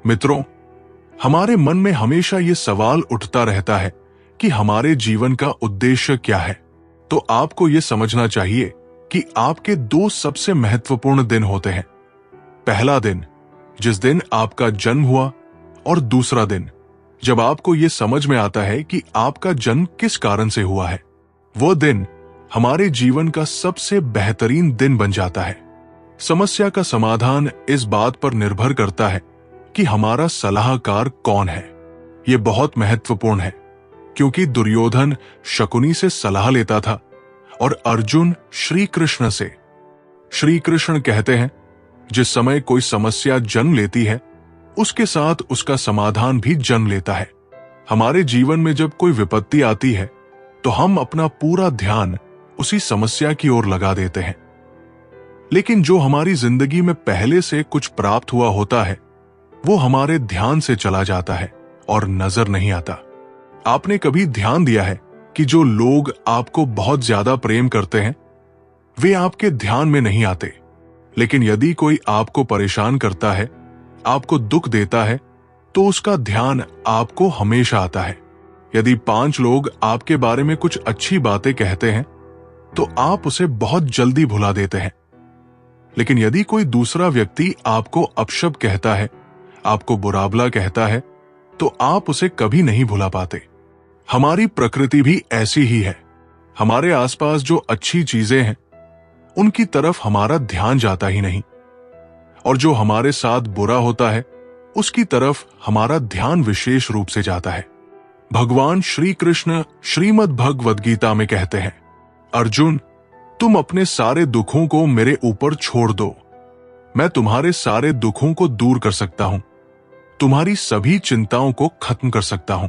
मित्रों, हमारे मन में हमेशा ये सवाल उठता रहता है कि हमारे जीवन का उद्देश्य क्या है। तो आपको ये समझना चाहिए कि आपके दो सबसे महत्वपूर्ण दिन होते हैं। पहला दिन, जिस दिन आपका जन्म हुआ, और दूसरा दिन, जब आपको ये समझ में आता है कि आपका जन्म किस कारण से हुआ है। वो दिन हमारे जीवन का सबसे बेहतरीन दिन बन जाता है। समस्या का समाधान इस बात पर निर्भर करता है कि हमारा सलाहकार कौन है। ये बहुत महत्वपूर्ण है, क्योंकि दुर्योधन शकुनी से सलाह लेता था और अर्जुन श्री कृष्ण से। श्री कृष्ण कहते हैं, जिस समय कोई समस्या जन्म लेती है, उसके साथ उसका समाधान भी जन्म लेता है। हमारे जीवन में जब कोई विपत्ति आती है, तो हम अपना पूरा ध्यान उसी समस्या की ओर लगा देते हैं। लेकिन जो हमारी जिंदगी में पहले से कुछ प्राप्त हुआ होता है, वो हमारे ध्यान से चला जाता है और नजर नहीं आता। आपने कभी ध्यान दिया है कि जो लोग आपको बहुत ज्यादा प्रेम करते हैं, वे आपके ध्यान में नहीं आते, लेकिन यदि कोई आपको परेशान करता है, आपको दुख देता है, तो उसका ध्यान आपको हमेशा आता है। यदि 5 लोग आपके बारे में कुछ अच्छी बातें कहते हैं, तो आप उसे बहुत जल्दी भुला देते हैं। लेकिन यदि कोई दूसरा व्यक्ति आपको अपशब्द कहता है, आपको बुरा-भला कहता है, तो आप उसे कभी नहीं भुला पाते। हमारी प्रकृति भी ऐसी ही है। हमारे आसपास जो अच्छी चीजें हैं, उनकी तरफ हमारा ध्यान जाता ही नहीं, और जो हमारे साथ बुरा होता है, उसकी तरफ हमारा ध्यान विशेष रूप से जाता है। भगवान श्री कृष्ण श्रीमद् भगवद गीता में कहते हैं, अर्जुन, तुम अपने सारे दुखों को मेरे ऊपर छोड़ दो। मैं तुम्हारे सारे दुखों को दूर कर सकता हूं, तुम्हारी सभी चिंताओं को खत्म कर सकता हूं।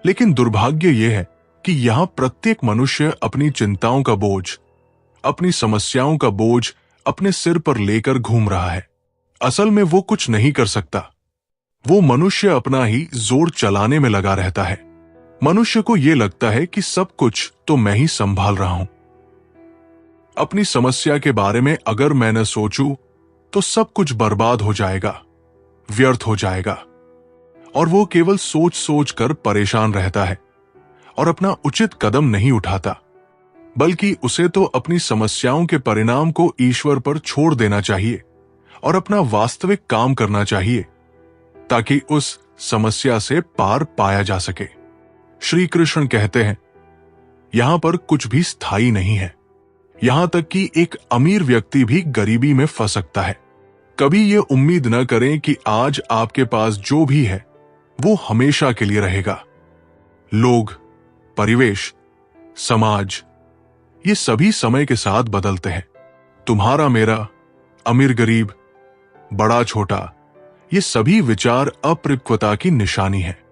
लेकिन दुर्भाग्य यह है कि यहां प्रत्येक मनुष्य अपनी चिंताओं का बोझ, अपनी समस्याओं का बोझ अपने सिर पर लेकर घूम रहा है। असल में वो कुछ नहीं कर सकता। वो मनुष्य अपना ही जोर चलाने में लगा रहता है। मनुष्य को यह लगता है कि सब कुछ तो मैं ही संभाल रहा हूं। अपनी समस्या के बारे में अगर मैं न सोचूं, तो सब कुछ बर्बाद हो जाएगा, व्यर्थ हो जाएगा, और वो केवल सोच सोच कर परेशान रहता है और अपना उचित कदम नहीं उठाता, बल्कि उसे तो अपनी समस्याओं के परिणाम को ईश्वर पर छोड़ देना चाहिए और अपना वास्तविक काम करना चाहिए, ताकि उस समस्या से पार पाया जा सके। श्री कृष्ण कहते हैं, यहां पर कुछ भी स्थायी नहीं है। यहां तक कि एक अमीर व्यक्ति भी गरीबी में फंस सकता है। कभी ये उम्मीद न करें कि आज आपके पास जो भी है वो हमेशा के लिए रहेगा। लोग, परिवेश, समाज, ये सभी समय के साथ बदलते हैं। तुम्हारा मेरा, अमीर गरीब, बड़ा छोटा, ये सभी विचार अपरिक्वता की निशानी है।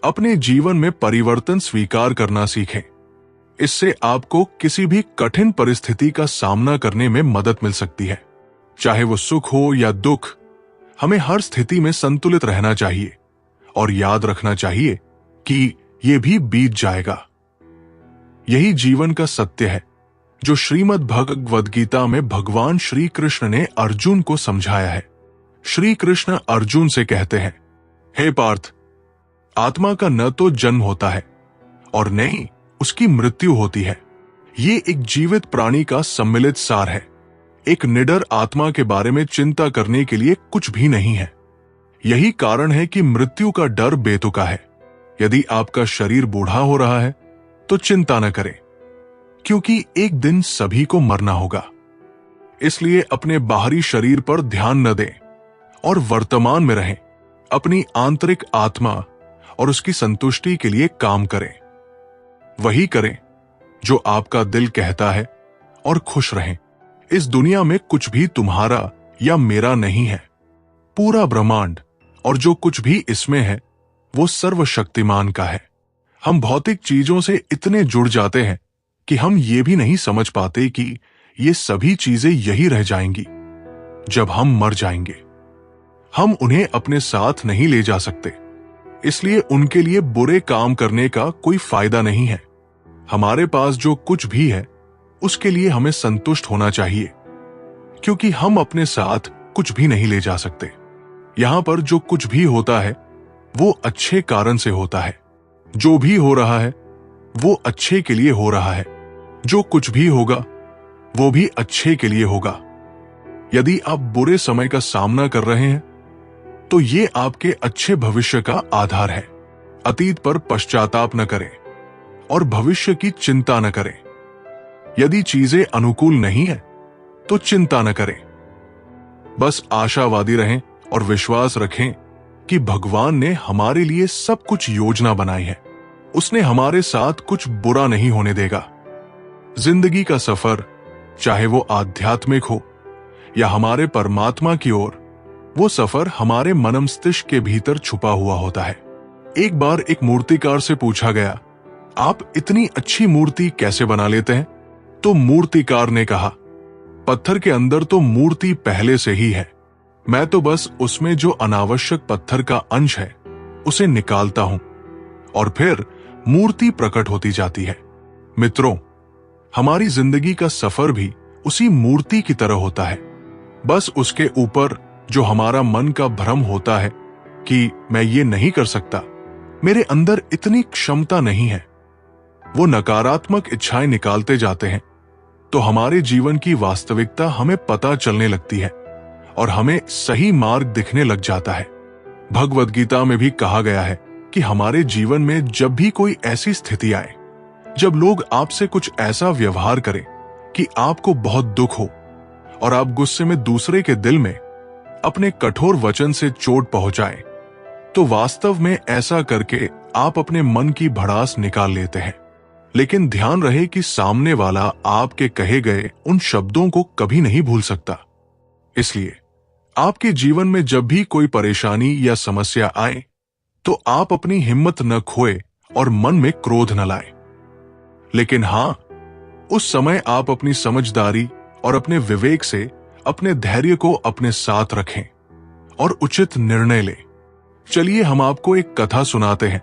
अपने जीवन में परिवर्तन स्वीकार करना सीखें। इससे आपको किसी भी कठिन परिस्थिति का सामना करने में मदद मिल सकती है। चाहे वो सुख हो या दुख, हमें हर स्थिति में संतुलित रहना चाहिए और याद रखना चाहिए कि ये भी बीत जाएगा। यही जीवन का सत्य है जो श्रीमद् भगवद गीता में भगवान श्री कृष्ण ने अर्जुन को समझाया है। श्री कृष्ण अर्जुन से कहते हैं, हे पार्थ, आत्मा का न तो जन्म होता है और न ही उसकी मृत्यु होती है। ये एक जीवित प्राणी का सम्मिलित सार है। एक निडर आत्मा के बारे में चिंता करने के लिए कुछ भी नहीं है। यही कारण है कि मृत्यु का डर बेतुका है। यदि आपका शरीर बूढ़ा हो रहा है, तो चिंता न करें, क्योंकि एक दिन सभी को मरना होगा। इसलिए अपने बाहरी शरीर पर ध्यान न दें और वर्तमान में रहें। अपनी आंतरिक आत्मा और उसकी संतुष्टि के लिए काम करें। वही करें जो आपका दिल कहता है और खुश रहें। इस दुनिया में कुछ भी तुम्हारा या मेरा नहीं है। पूरा ब्रह्मांड और जो कुछ भी इसमें है, वो सर्वशक्तिमान का है। हम भौतिक चीजों से इतने जुड़ जाते हैं कि हम ये भी नहीं समझ पाते कि ये सभी चीजें यही रह जाएंगी जब हम मर जाएंगे। हम उन्हें अपने साथ नहीं ले जा सकते, इसलिए उनके लिए बुरे काम करने का कोई फायदा नहीं है। हमारे पास जो कुछ भी है, उसके लिए हमें संतुष्ट होना चाहिए, क्योंकि हम अपने साथ कुछ भी नहीं ले जा सकते। यहां पर जो कुछ भी होता है वो अच्छे कारण से होता है। जो भी हो रहा है वो अच्छे के लिए हो रहा है। जो कुछ भी होगा वो भी अच्छे के लिए होगा। यदि आप बुरे समय का सामना कर रहे हैं तो ये आपके अच्छे भविष्य का आधार है। अतीत पर पश्चाताप न करें और भविष्य की चिंता न करें। यदि चीजें अनुकूल नहीं है तो चिंता न करें। बस आशावादी रहें और विश्वास रखें कि भगवान ने हमारे लिए सब कुछ योजना बनाई है। उसने हमारे साथ कुछ बुरा नहीं होने देगा। जिंदगी का सफर, चाहे वो आध्यात्मिक हो या हमारे परमात्मा की ओर, वो सफर हमारे मन मस्तिष्क के भीतर छुपा हुआ होता है। एक बार एक मूर्तिकार से पूछा गया, आप इतनी अच्छी मूर्ति कैसे बना लेते हैं? तो मूर्तिकार ने कहा, पत्थर के अंदर तो मूर्ति पहले से ही है। मैं तो बस उसमें जो अनावश्यक पत्थर का अंश है उसे निकालता हूं और फिर मूर्ति प्रकट होती जाती है। मित्रों, हमारी जिंदगी का सफर भी उसी मूर्ति की तरह होता है। बस उसके ऊपर जो हमारा मन का भ्रम होता है कि मैं ये नहीं कर सकता, मेरे अंदर इतनी क्षमता नहीं है, वो नकारात्मक इच्छाएं निकालते जाते हैं तो हमारे जीवन की वास्तविकता हमें पता चलने लगती है और हमें सही मार्ग दिखने लग जाता है। भगवद गीता में भी कहा गया है कि हमारे जीवन में जब भी कोई ऐसी स्थिति आए, जब लोग आपसे कुछ ऐसा व्यवहार करें कि आपको बहुत दुख हो और आप गुस्से में दूसरे के दिल में अपने कठोर वचन से चोट पहुंचाएं, तो वास्तव में ऐसा करके आप अपने मन की भड़ास निकाल लेते हैं। लेकिन ध्यान रहे कि सामने वाला आपके कहे गए उन शब्दों को कभी नहीं भूल सकता। इसलिए आपके जीवन में जब भी कोई परेशानी या समस्या आए तो आप अपनी हिम्मत न खोए और मन में क्रोध न लाएं। लेकिन हां, उस समय आप अपनी समझदारी और अपने विवेक से अपने धैर्य को अपने साथ रखें और उचित निर्णय लें। चलिए हम आपको एक कथा सुनाते हैं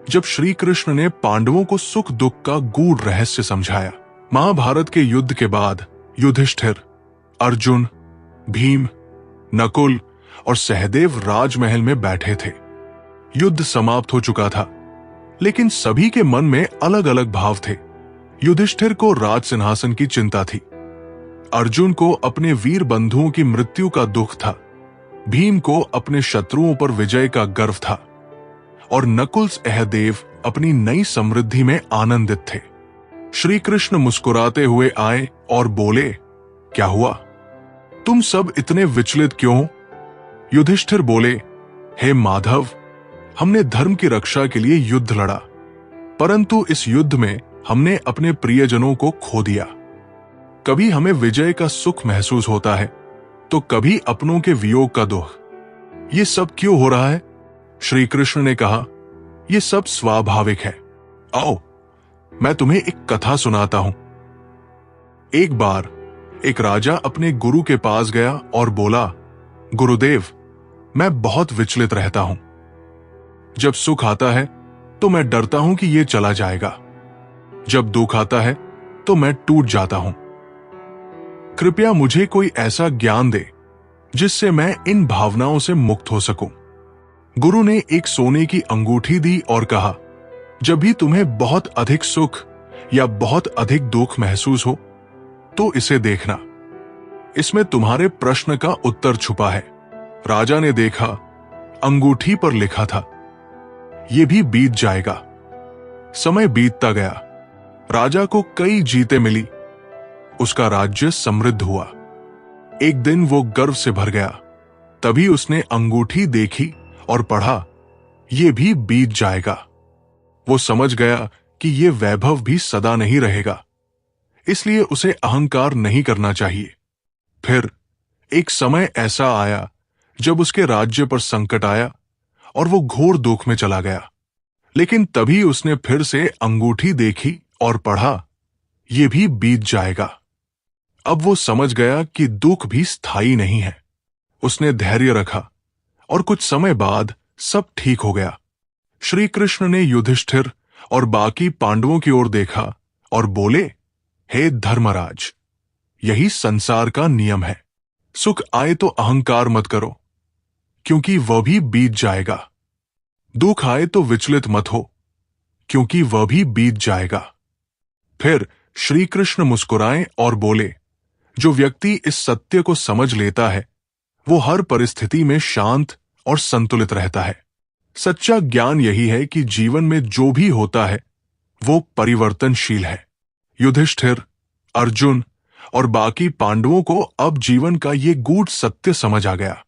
जब श्री कृष्ण ने पांडवों को सुख दुख का गूढ़ रहस्य समझाया। महाभारत के युद्ध के बाद युधिष्ठिर, अर्जुन, भीम, नकुल और सहदेव राजमहल में बैठे थे। युद्ध समाप्त हो चुका था, लेकिन सभी के मन में अलग अलग भाव थे। युधिष्ठिर को राज सिंहासन की चिंता थी, अर्जुन को अपने वीर बंधुओं की मृत्यु का दुख था, भीम को अपने शत्रुओं पर विजय का गर्व था और नकुल सहदेव अपनी नई समृद्धि में आनंदित थे। श्री कृष्ण मुस्कुराते हुए आए और बोले, क्या हुआ? तुम सब इतने विचलित क्यों हो? युधिष्ठिर बोले, हे माधव, हमने धर्म की रक्षा के लिए युद्ध लड़ा, परंतु इस युद्ध में हमने अपने प्रियजनों को खो दिया। कभी हमें विजय का सुख महसूस होता है तो कभी अपनों के वियोग का दुख। ये सब क्यों हो रहा है? श्री कृष्ण ने कहा, यह सब स्वाभाविक है। आओ मैं तुम्हें एक कथा सुनाता हूं। एक बार एक राजा अपने गुरु के पास गया और बोला, गुरुदेव, मैं बहुत विचलित रहता हूं। जब सुख आता है तो मैं डरता हूं कि यह चला जाएगा, जब दुख आता है तो मैं टूट जाता हूं। कृपया मुझे कोई ऐसा ज्ञान दे जिससे मैं इन भावनाओं से मुक्त हो सकूं। गुरु ने एक सोने की अंगूठी दी और कहा, जब भी तुम्हें बहुत अधिक सुख या बहुत अधिक दुख महसूस हो तो इसे देखना, इसमें तुम्हारे प्रश्न का उत्तर छुपा है। राजा ने देखा, अंगूठी पर लिखा था, यह भी बीत जाएगा। समय बीतता गया, राजा को कई जीतें मिली, उसका राज्य समृद्ध हुआ। एक दिन वो गर्व से भर गया, तभी उसने अंगूठी देखी और पढ़ा, यह भी बीत जाएगा। वो समझ गया कि यह वैभव भी सदा नहीं रहेगा, इसलिए उसे अहंकार नहीं करना चाहिए। फिर एक समय ऐसा आया जब उसके राज्य पर संकट आया और वो घोर दुख में चला गया। लेकिन तभी उसने फिर से अंगूठी देखी और पढ़ा, यह भी बीत जाएगा। अब वो समझ गया कि दुख भी स्थायी नहीं है। उसने धैर्य रखा और कुछ समय बाद सब ठीक हो गया। श्री कृष्ण ने युधिष्ठिर और बाकी पांडवों की ओर देखा और बोले, हे धर्मराज, यही संसार का नियम है। सुख आए तो अहंकार मत करो, क्योंकि वह भी बीत जाएगा। दुख आए तो विचलित मत हो, क्योंकि वह भी बीत जाएगा। फिर श्री कृष्ण मुस्कुराए और बोले, जो व्यक्ति इस सत्य को समझ लेता है वो हर परिस्थिति में शांत और संतुलित रहता है। सच्चा ज्ञान यही है कि जीवन में जो भी होता है वो परिवर्तनशील है। युधिष्ठिर, अर्जुन और बाकी पांडवों को अब जीवन का ये गूढ़ सत्य समझ आ गया।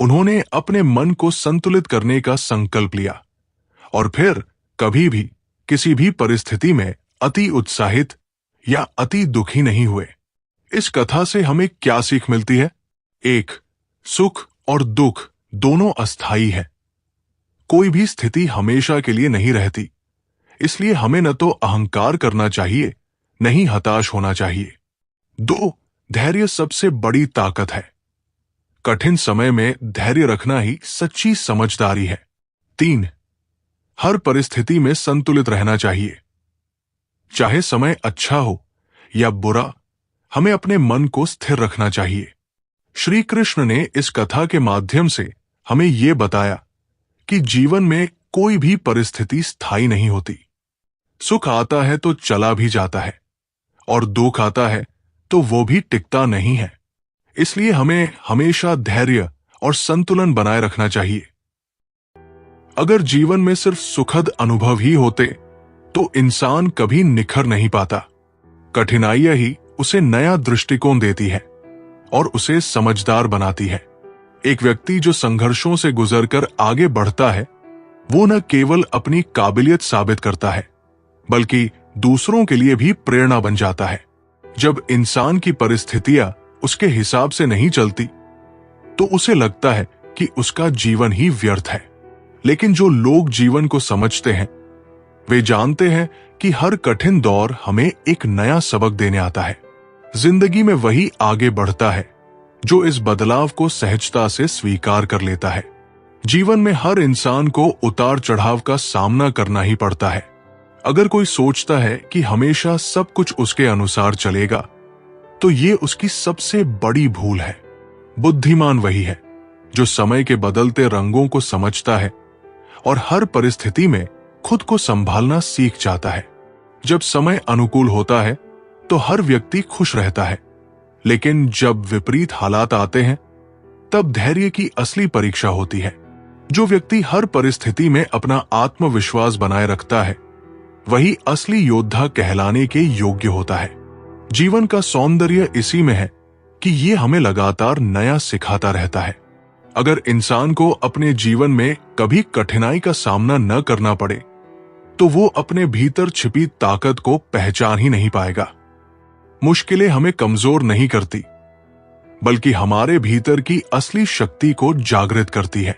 उन्होंने अपने मन को संतुलित करने का संकल्प लिया और फिर कभी भी किसी भी परिस्थिति में अति उत्साहित या अति दुखी नहीं हुए। इस कथा से हमें क्या सीख मिलती है? एक, सुख और दुख दोनों अस्थायी है। कोई भी स्थिति हमेशा के लिए नहीं रहती, इसलिए हमें न तो अहंकार करना चाहिए, न ही हताश होना चाहिए। दो, धैर्य सबसे बड़ी ताकत है। कठिन समय में धैर्य रखना ही सच्ची समझदारी है। तीन, हर परिस्थिति में संतुलित रहना चाहिए। चाहे समय अच्छा हो या बुरा, हमें अपने मन को स्थिर रखना चाहिए। श्री कृष्ण ने इस कथा के माध्यम से हमें यह बताया कि जीवन में कोई भी परिस्थिति स्थायी नहीं होती। सुख आता है तो चला भी जाता है और दुख आता है तो वो भी टिकता नहीं है। इसलिए हमें हमेशा धैर्य और संतुलन बनाए रखना चाहिए। अगर जीवन में सिर्फ सुखद अनुभव ही होते तो इंसान कभी निखर नहीं पाता। कठिनाइयां ही उसे नया दृष्टिकोण देती है और उसे समझदार बनाती है। एक व्यक्ति जो संघर्षों से गुजरकर आगे बढ़ता है वो न केवल अपनी काबिलियत साबित करता है बल्कि दूसरों के लिए भी प्रेरणा बन जाता है। जब इंसान की परिस्थितियां उसके हिसाब से नहीं चलती तो उसे लगता है कि उसका जीवन ही व्यर्थ है। लेकिन जो लोग जीवन को समझते हैं वे जानते हैं कि हर कठिन दौर हमें एक नया सबक देने आता है। जिंदगी में वही आगे बढ़ता है जो इस बदलाव को सहजता से स्वीकार कर लेता है। जीवन में हर इंसान को उतार चढ़ाव का सामना करना ही पड़ता है। अगर कोई सोचता है कि हमेशा सब कुछ उसके अनुसार चलेगा तो ये उसकी सबसे बड़ी भूल है। बुद्धिमान वही है जो समय के बदलते रंगों को समझता है और हर परिस्थिति में खुद को संभालना सीख जाता है। जब समय अनुकूल होता है तो हर व्यक्ति खुश रहता है, लेकिन जब विपरीत हालात आते हैं तब धैर्य की असली परीक्षा होती है। जो व्यक्ति हर परिस्थिति में अपना आत्मविश्वास बनाए रखता है वही असली योद्धा कहलाने के योग्य होता है। जीवन का सौंदर्य इसी में है कि ये हमें लगातार नया सिखाता रहता है। अगर इंसान को अपने जीवन में कभी कठिनाई का सामना न करना पड़े तो वो अपने भीतर छिपी ताकत को पहचान ही नहीं पाएगा। मुश्किलें हमें कमजोर नहीं करती बल्कि हमारे भीतर की असली शक्ति को जागृत करती है।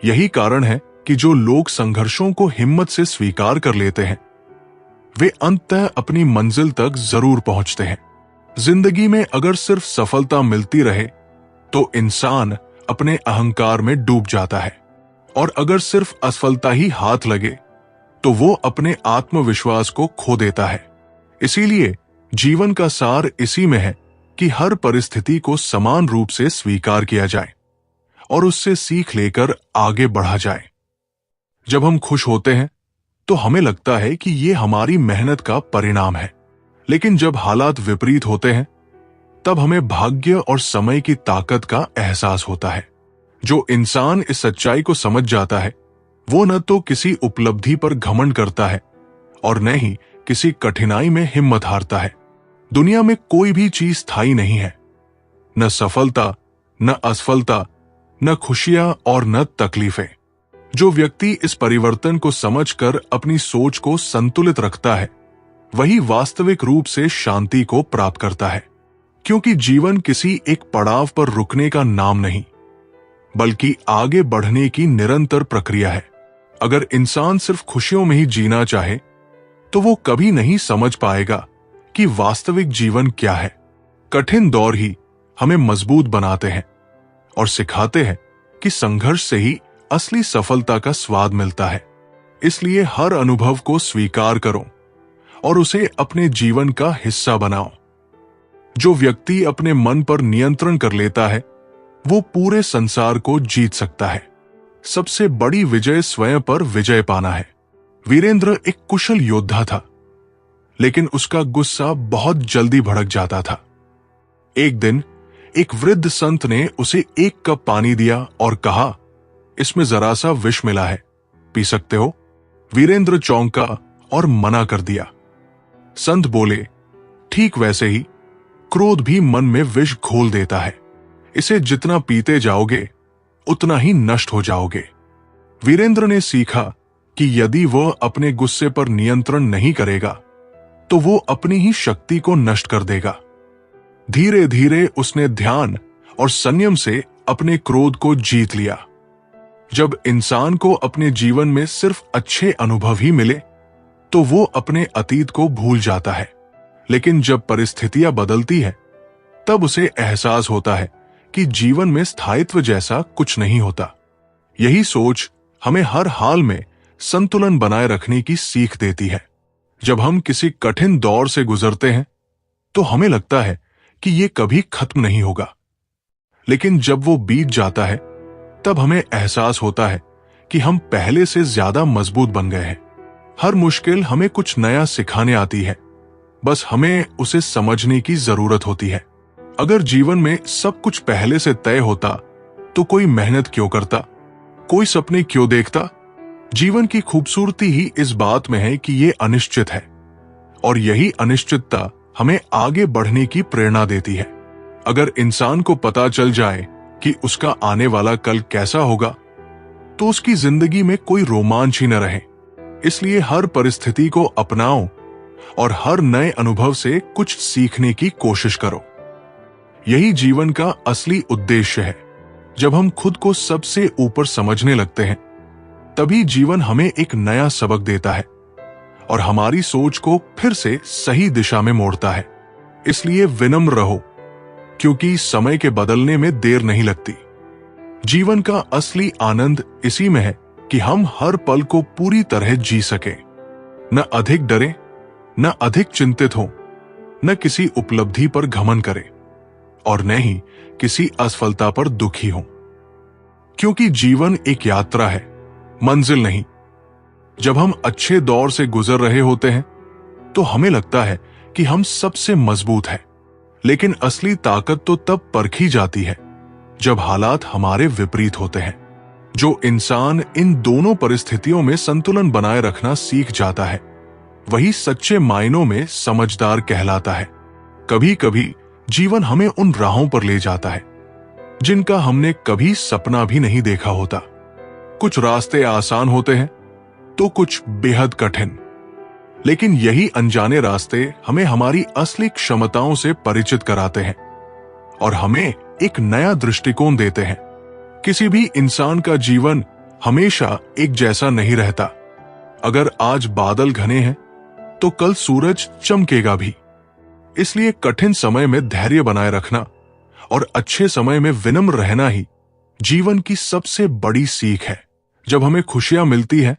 यही कारण है कि जो लोग संघर्षों को हिम्मत से स्वीकार कर लेते हैं वे अंततः अपनी मंजिल तक जरूर पहुंचते हैं। जिंदगी में अगर सिर्फ सफलता मिलती रहे तो इंसान अपने अहंकार में डूब जाता है और अगर सिर्फ असफलता ही हाथ लगे तो वो अपने आत्मविश्वास को खो देता है। इसीलिए जीवन का सार इसी में है कि हर परिस्थिति को समान रूप से स्वीकार किया जाए और उससे सीख लेकर आगे बढ़ा जाए। जब हम खुश होते हैं तो हमें लगता है कि ये हमारी मेहनत का परिणाम है, लेकिन जब हालात विपरीत होते हैं तब हमें भाग्य और समय की ताकत का एहसास होता है। जो इंसान इस सच्चाई को समझ जाता है वो न तो किसी उपलब्धि पर घमंड करता है और न ही किसी कठिनाई में हिम्मत हारता है। दुनिया में कोई भी चीज स्थायी नहीं है, न सफलता, न असफलता, न खुशियां और न तकलीफें। जो व्यक्ति इस परिवर्तन को समझकर अपनी सोच को संतुलित रखता है वही वास्तविक रूप से शांति को प्राप्त करता है, क्योंकि जीवन किसी एक पड़ाव पर रुकने का नाम नहीं बल्कि आगे बढ़ने की निरंतर प्रक्रिया है। अगर इंसान सिर्फ खुशियों में ही जीना चाहे तो वो कभी नहीं समझ पाएगा कि वास्तविक जीवन क्या है। कठिन दौर ही हमें मजबूत बनाते हैं और सिखाते हैं कि संघर्ष से ही असली सफलता का स्वाद मिलता है। इसलिए हर अनुभव को स्वीकार करो और उसे अपने जीवन का हिस्सा बनाओ। जो व्यक्ति अपने मन पर नियंत्रण कर लेता है वो पूरे संसार को जीत सकता है। सबसे बड़ी विजय स्वयं पर विजय पाना है। वीरेंद्र एक कुशल योद्धा था, लेकिन उसका गुस्सा बहुत जल्दी भड़क जाता था। एक दिन एक वृद्ध संत ने उसे एक कप पानी दिया और कहा, इसमें जरा सा विष मिला है, पी सकते हो? वीरेंद्र चौंका और मना कर दिया। संत बोले, ठीक वैसे ही क्रोध भी मन में विष घोल देता है, इसे जितना पीते जाओगे उतना ही नष्ट हो जाओगे। वीरेंद्र ने सीखा कि यदि वह अपने गुस्से पर नियंत्रण नहीं करेगा तो वो अपनी ही शक्ति को नष्ट कर देगा। धीरे धीरे उसने ध्यान और संयम से अपने क्रोध को जीत लिया। जब इंसान को अपने जीवन में सिर्फ अच्छे अनुभव ही मिले तो वो अपने अतीत को भूल जाता है, लेकिन जब परिस्थितियां बदलती है तब उसे एहसास होता है कि जीवन में स्थायित्व जैसा कुछ नहीं होता। यही सोच हमें हर हाल में संतुलन बनाए रखने की सीख देती है। जब हम किसी कठिन दौर से गुजरते हैं तो हमें लगता है कि ये कभी खत्म नहीं होगा, लेकिन जब वो बीत जाता है तब हमें एहसास होता है कि हम पहले से ज्यादा मजबूत बन गए हैं। हर मुश्किल हमें कुछ नया सिखाने आती है, बस हमें उसे समझने की जरूरत होती है। अगर जीवन में सब कुछ पहले से तय होता तो कोई मेहनत क्यों करता, कोई सपने क्यों देखता? जीवन की खूबसूरती ही इस बात में है कि ये अनिश्चित है, और यही अनिश्चितता हमें आगे बढ़ने की प्रेरणा देती है। अगर इंसान को पता चल जाए कि उसका आने वाला कल कैसा होगा तो उसकी जिंदगी में कोई रोमांच ही न रहे। इसलिए हर परिस्थिति को अपनाओ और हर नए अनुभव से कुछ सीखने की कोशिश करो। यही जीवन का असली उद्देश्य है। जब हम खुद को सबसे ऊपर समझने लगते हैं तभी जीवन हमें एक नया सबक देता है और हमारी सोच को फिर से सही दिशा में मोड़ता है। इसलिए विनम्र रहो, क्योंकि समय के बदलने में देर नहीं लगती। जीवन का असली आनंद इसी में है कि हम हर पल को पूरी तरह जी सके, न अधिक डरे, न अधिक चिंतित हो, न किसी उपलब्धि पर घमंड करें और न ही किसी असफलता पर दुखी हो, क्योंकि जीवन एक यात्रा है, मंजिल नहीं। जब हम अच्छे दौर से गुजर रहे होते हैं तो हमें लगता है कि हम सबसे मजबूत हैं, लेकिन असली ताकत तो तब परखी जाती है जब हालात हमारे विपरीत होते हैं। जो इंसान इन दोनों परिस्थितियों में संतुलन बनाए रखना सीख जाता है वही सच्चे मायनों में समझदार कहलाता है। कभी कभी जीवन हमें उन राहों पर ले जाता है जिनका हमने कभी सपना भी नहीं देखा होता। कुछ रास्ते आसान होते हैं तो कुछ बेहद कठिन, लेकिन यही अनजाने रास्ते हमें हमारी असली क्षमताओं से परिचित कराते हैं और हमें एक नया दृष्टिकोण देते हैं। किसी भी इंसान का जीवन हमेशा एक जैसा नहीं रहता। अगर आज बादल घने हैं तो कल सूरज चमकेगा भी। इसलिए कठिन समय में धैर्य बनाए रखना और अच्छे समय में विनम्र रहना ही जीवन की सबसे बड़ी सीख है। जब हमें खुशियां मिलती हैं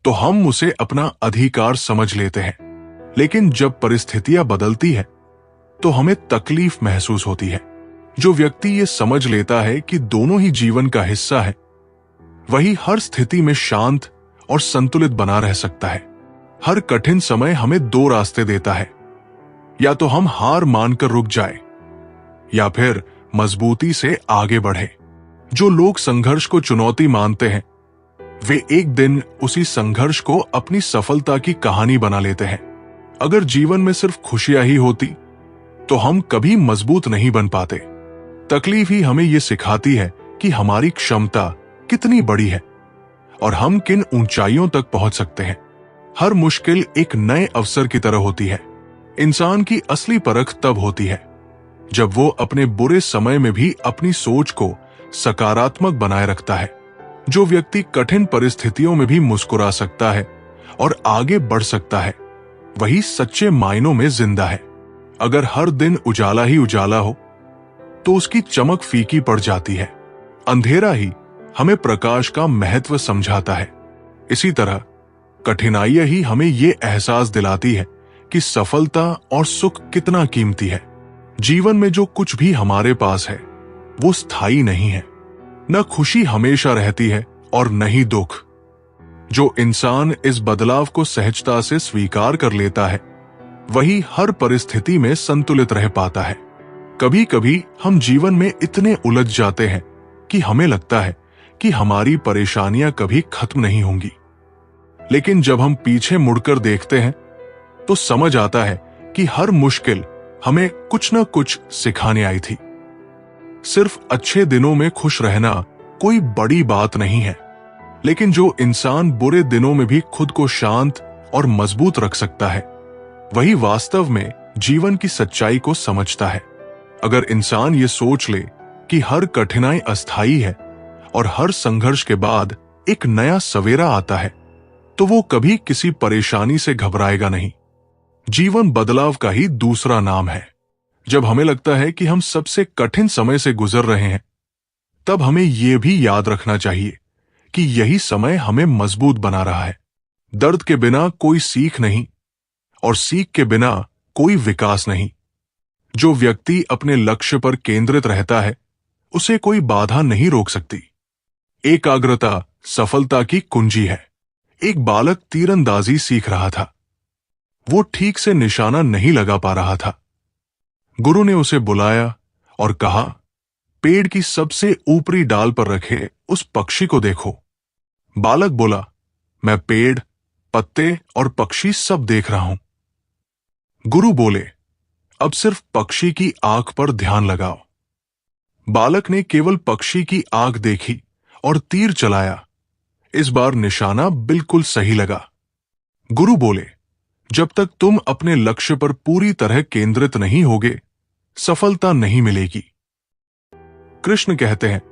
तो हम उसे अपना अधिकार समझ लेते हैं, लेकिन जब परिस्थितियां बदलती है तो हमें तकलीफ महसूस होती है। जो व्यक्ति ये समझ लेता है कि दोनों ही जीवन का हिस्सा है वही हर स्थिति में शांत और संतुलित बना रह सकता है। हर कठिन समय हमें दो रास्ते देता है, या तो हम हार मानकर रुक जाए या फिर मजबूती से आगे बढ़े। जो लोग संघर्ष को चुनौती मानते हैं वे एक दिन उसी संघर्ष को अपनी सफलता की कहानी बना लेते हैं। अगर जीवन में सिर्फ खुशियां ही होती तो हम कभी मजबूत नहीं बन पाते। तकलीफ ही हमें यह सिखाती है कि हमारी क्षमता कितनी बड़ी है और हम किन ऊंचाइयों तक पहुंच सकते हैं। हर मुश्किल एक नए अवसर की तरह होती है। इंसान की असली परख तब होती है जब वो अपने बुरे समय में भी अपनी सोच को सकारात्मक बनाए रखता है। जो व्यक्ति कठिन परिस्थितियों में भी मुस्कुरा सकता है और आगे बढ़ सकता है वही सच्चे मायनों में जिंदा है। अगर हर दिन उजाला ही उजाला हो तो उसकी चमक फीकी पड़ जाती है। अंधेरा ही हमें प्रकाश का महत्व समझाता है। इसी तरह कठिनाइयां ही हमें ये एहसास दिलाती है कि सफलता और सुख कितना कीमती है। जीवन में जो कुछ भी हमारे पास है वो स्थायी नहीं है। न खुशी हमेशा रहती है और न ही दुख। जो इंसान इस बदलाव को सहजता से स्वीकार कर लेता है वही हर परिस्थिति में संतुलित रह पाता है। कभी कभी हम जीवन में इतने उलझ जाते हैं कि हमें लगता है कि हमारी परेशानियां कभी खत्म नहीं होंगी, लेकिन जब हम पीछे मुड़कर देखते हैं तो समझ आता है कि हर मुश्किल हमें कुछ न कुछ सिखाने आई थी। सिर्फ अच्छे दिनों में खुश रहना कोई बड़ी बात नहीं है, लेकिन जो इंसान बुरे दिनों में भी खुद को शांत और मजबूत रख सकता है वही वास्तव में जीवन की सच्चाई को समझता है। अगर इंसान ये सोच ले कि हर कठिनाई अस्थायी है और हर संघर्ष के बाद एक नया सवेरा आता है, तो वो कभी किसी परेशानी से घबराएगा नहीं। जीवन बदलाव का ही दूसरा नाम है। जब हमें लगता है कि हम सबसे कठिन समय से गुजर रहे हैं, तब हमें यह भी याद रखना चाहिए कि यही समय हमें मजबूत बना रहा है। दर्द के बिना कोई सीख नहीं और सीख के बिना कोई विकास नहीं। जो व्यक्ति अपने लक्ष्य पर केंद्रित रहता है उसे कोई बाधा नहीं रोक सकती। एकाग्रता सफलता की कुंजी है। एक बालक तीरंदाजी सीख रहा था। वो ठीक से निशाना नहीं लगा पा रहा था। गुरु ने उसे बुलाया और कहा, पेड़ की सबसे ऊपरी डाल पर रखे उस पक्षी को देखो। बालक बोला, मैं पेड़, पत्ते और पक्षी सब देख रहा हूं। गुरु बोले, अब सिर्फ पक्षी की आंख पर ध्यान लगाओ। बालक ने केवल पक्षी की आंख देखी और तीर चलाया। इस बार निशाना बिल्कुल सही लगा। गुरु बोले, जब तक तुम अपने लक्ष्य पर पूरी तरह केंद्रित नहीं होगे, सफलता नहीं मिलेगी। कृष्ण कहते हैं,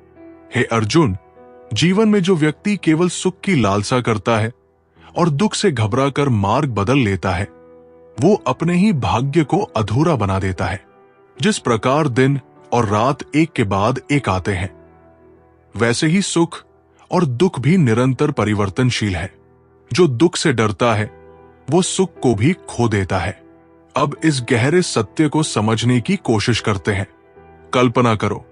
हे अर्जुन, जीवन में जो व्यक्ति केवल सुख की लालसा करता है और दुख से घबराकर मार्ग बदल लेता है, वो अपने ही भाग्य को अधूरा बना देता है। जिस प्रकार दिन और रात एक के बाद एक आते हैं, वैसे ही सुख और दुख भी निरंतर परिवर्तनशील है। जो दुख से डरता है वो सुख को भी खो देता है। अब इस गहरे सत्य को समझने की कोशिश करते हैं। कल्पना करो,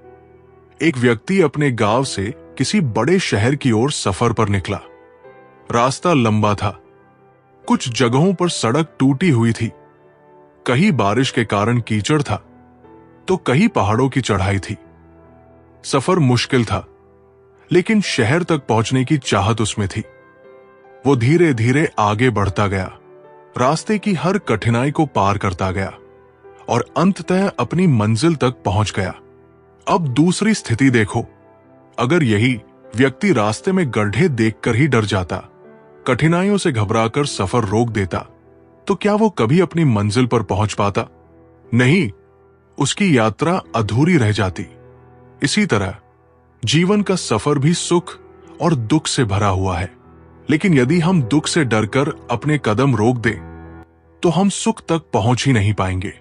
एक व्यक्ति अपने गांव से किसी बड़े शहर की ओर सफर पर निकला। रास्ता लंबा था। कुछ जगहों पर सड़क टूटी हुई थी। कहीं बारिश के कारण कीचड़ था तो कहीं पहाड़ों की चढ़ाई थी। सफर मुश्किल था, लेकिन शहर तक पहुंचने की चाहत उसमें थी। वो धीरे धीरे आगे बढ़ता गया, रास्ते की हर कठिनाई को पार करता गया और अंततः अपनी मंजिल तक पहुंच गया। अब दूसरी स्थिति देखो। अगर यही व्यक्ति रास्ते में गड्ढे देखकर ही डर जाता, कठिनाइयों से घबराकर सफर रोक देता, तो क्या वो कभी अपनी मंजिल पर पहुंच पाता? नहीं, उसकी यात्रा अधूरी रह जाती। इसी तरह जीवन का सफर भी सुख और दुख से भरा हुआ है, लेकिन यदि हम दुख से डरकर अपने कदम रोक दें, तो हम सुख तक पहुंच ही नहीं पाएंगे।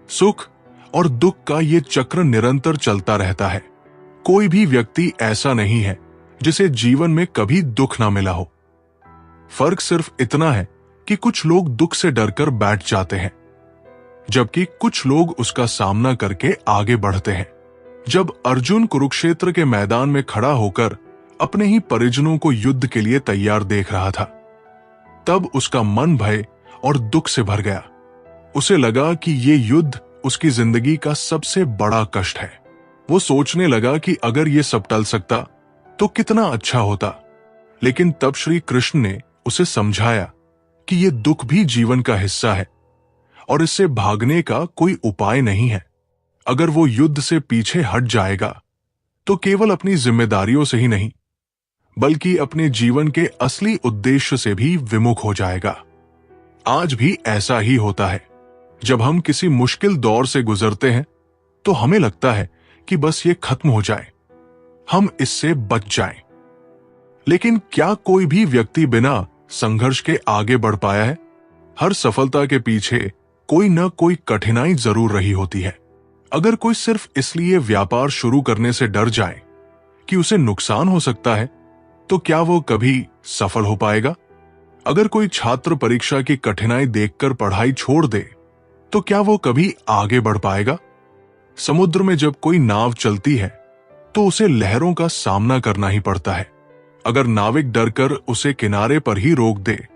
सुख और दुख का ये चक्र निरंतर चलता रहता है। कोई भी व्यक्ति ऐसा नहीं है जिसे जीवन में कभी दुख ना मिला हो। फर्क सिर्फ इतना है कि कुछ लोग दुख से डरकर बैठ जाते हैं, जबकि कुछ लोग उसका सामना करके आगे बढ़ते हैं। जब अर्जुन कुरुक्षेत्र के मैदान में खड़ा होकर अपने ही परिजनों को युद्ध के लिए तैयार देख रहा था, तब उसका मन भय और दुख से भर गया। उसे लगा कि ये युद्ध उसकी जिंदगी का सबसे बड़ा कष्ट है। वो सोचने लगा कि अगर ये सब टल सकता तो कितना अच्छा होता। लेकिन तब श्री कृष्ण ने उसे समझाया कि ये दुख भी जीवन का हिस्सा है और इससे भागने का कोई उपाय नहीं है। अगर वो युद्ध से पीछे हट जाएगा तो केवल अपनी जिम्मेदारियों से ही नहीं, बल्कि अपने जीवन के असली उद्देश्य से भी विमुख हो जाएगा। आज भी ऐसा ही होता है। जब हम किसी मुश्किल दौर से गुजरते हैं तो हमें लगता है कि बस ये खत्म हो जाए, हम इससे बच जाएं। लेकिन क्या कोई भी व्यक्ति बिना संघर्ष के आगे बढ़ पाया है? हर सफलता के पीछे कोई न कोई कठिनाई जरूर रही होती है। अगर कोई सिर्फ इसलिए व्यापार शुरू करने से डर जाए कि उसे नुकसान हो सकता है, तो क्या वो कभी सफल हो पाएगा? अगर कोई छात्र परीक्षा की कठिनाई देखकर पढ़ाई छोड़ दे, तो क्या वो कभी आगे बढ़ पाएगा? समुद्र में जब कोई नाव चलती है तो उसे लहरों का सामना करना ही पड़ता है। अगर नाविक डरकर उसे किनारे पर ही रोक दे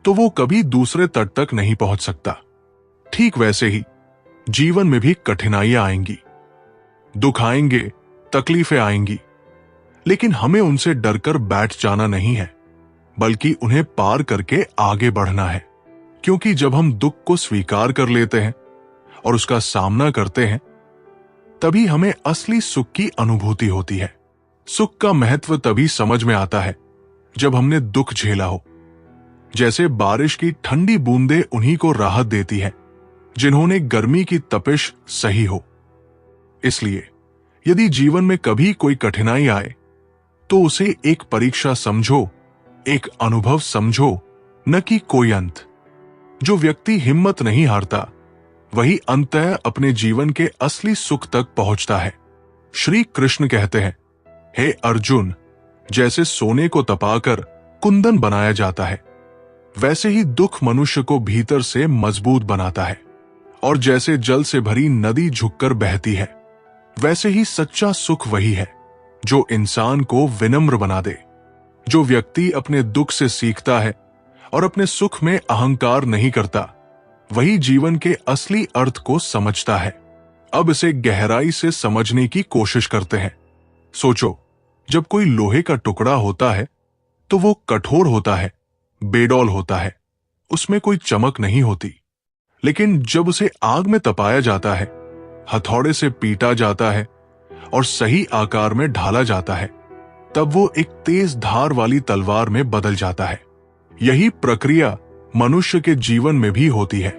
तो वो कभी दूसरे तट तक नहीं पहुंच सकता। ठीक वैसे ही जीवन में भी कठिनाइयां आएंगी, दुख आएंगे, तकलीफें आएंगी, लेकिन हमें उनसे डरकर बैठ जाना नहीं है, बल्कि उन्हें पार करके आगे बढ़ना है। क्योंकि जब हम दुख को स्वीकार कर लेते हैं और उसका सामना करते हैं, तभी हमें असली सुख की अनुभूति होती है। सुख का महत्व तभी समझ में आता है जब हमने दुख झेला हो। जैसे बारिश की ठंडी बूंदें उन्हीं को राहत देती है जिन्होंने गर्मी की तपिश सही हो। इसलिए यदि जीवन में कभी कोई कठिनाई आए तो उसे एक परीक्षा समझो, एक अनुभव समझो, न कि कोई अंत। जो व्यक्ति हिम्मत नहीं हारता वही अंततः अपने जीवन के असली सुख तक पहुंचता है। श्री कृष्ण कहते हैं, हे अर्जुन, जैसे सोने को तपाकर कुंदन बनाया जाता है, वैसे ही दुख मनुष्य को भीतर से मजबूत बनाता है। और जैसे जल से भरी नदी झुककर बहती है, वैसे ही सच्चा सुख वही है जो इंसान को विनम्र बना दे। जो व्यक्ति अपने दुख से सीखता है और अपने सुख में अहंकार नहीं करता, वही जीवन के असली अर्थ को समझता है। अब इसे गहराई से समझने की कोशिश करते हैं। सोचो, जब कोई लोहे का टुकड़ा होता है तो वो कठोर होता है, बेडौल होता है, उसमें कोई चमक नहीं होती। लेकिन जब उसे आग में तपाया जाता है, हथौड़े से पीटा जाता है और सही आकार में ढाला जाता है, तब वो एक तेज धार वाली तलवार में बदल जाता है। यही प्रक्रिया मनुष्य के जीवन में भी होती है।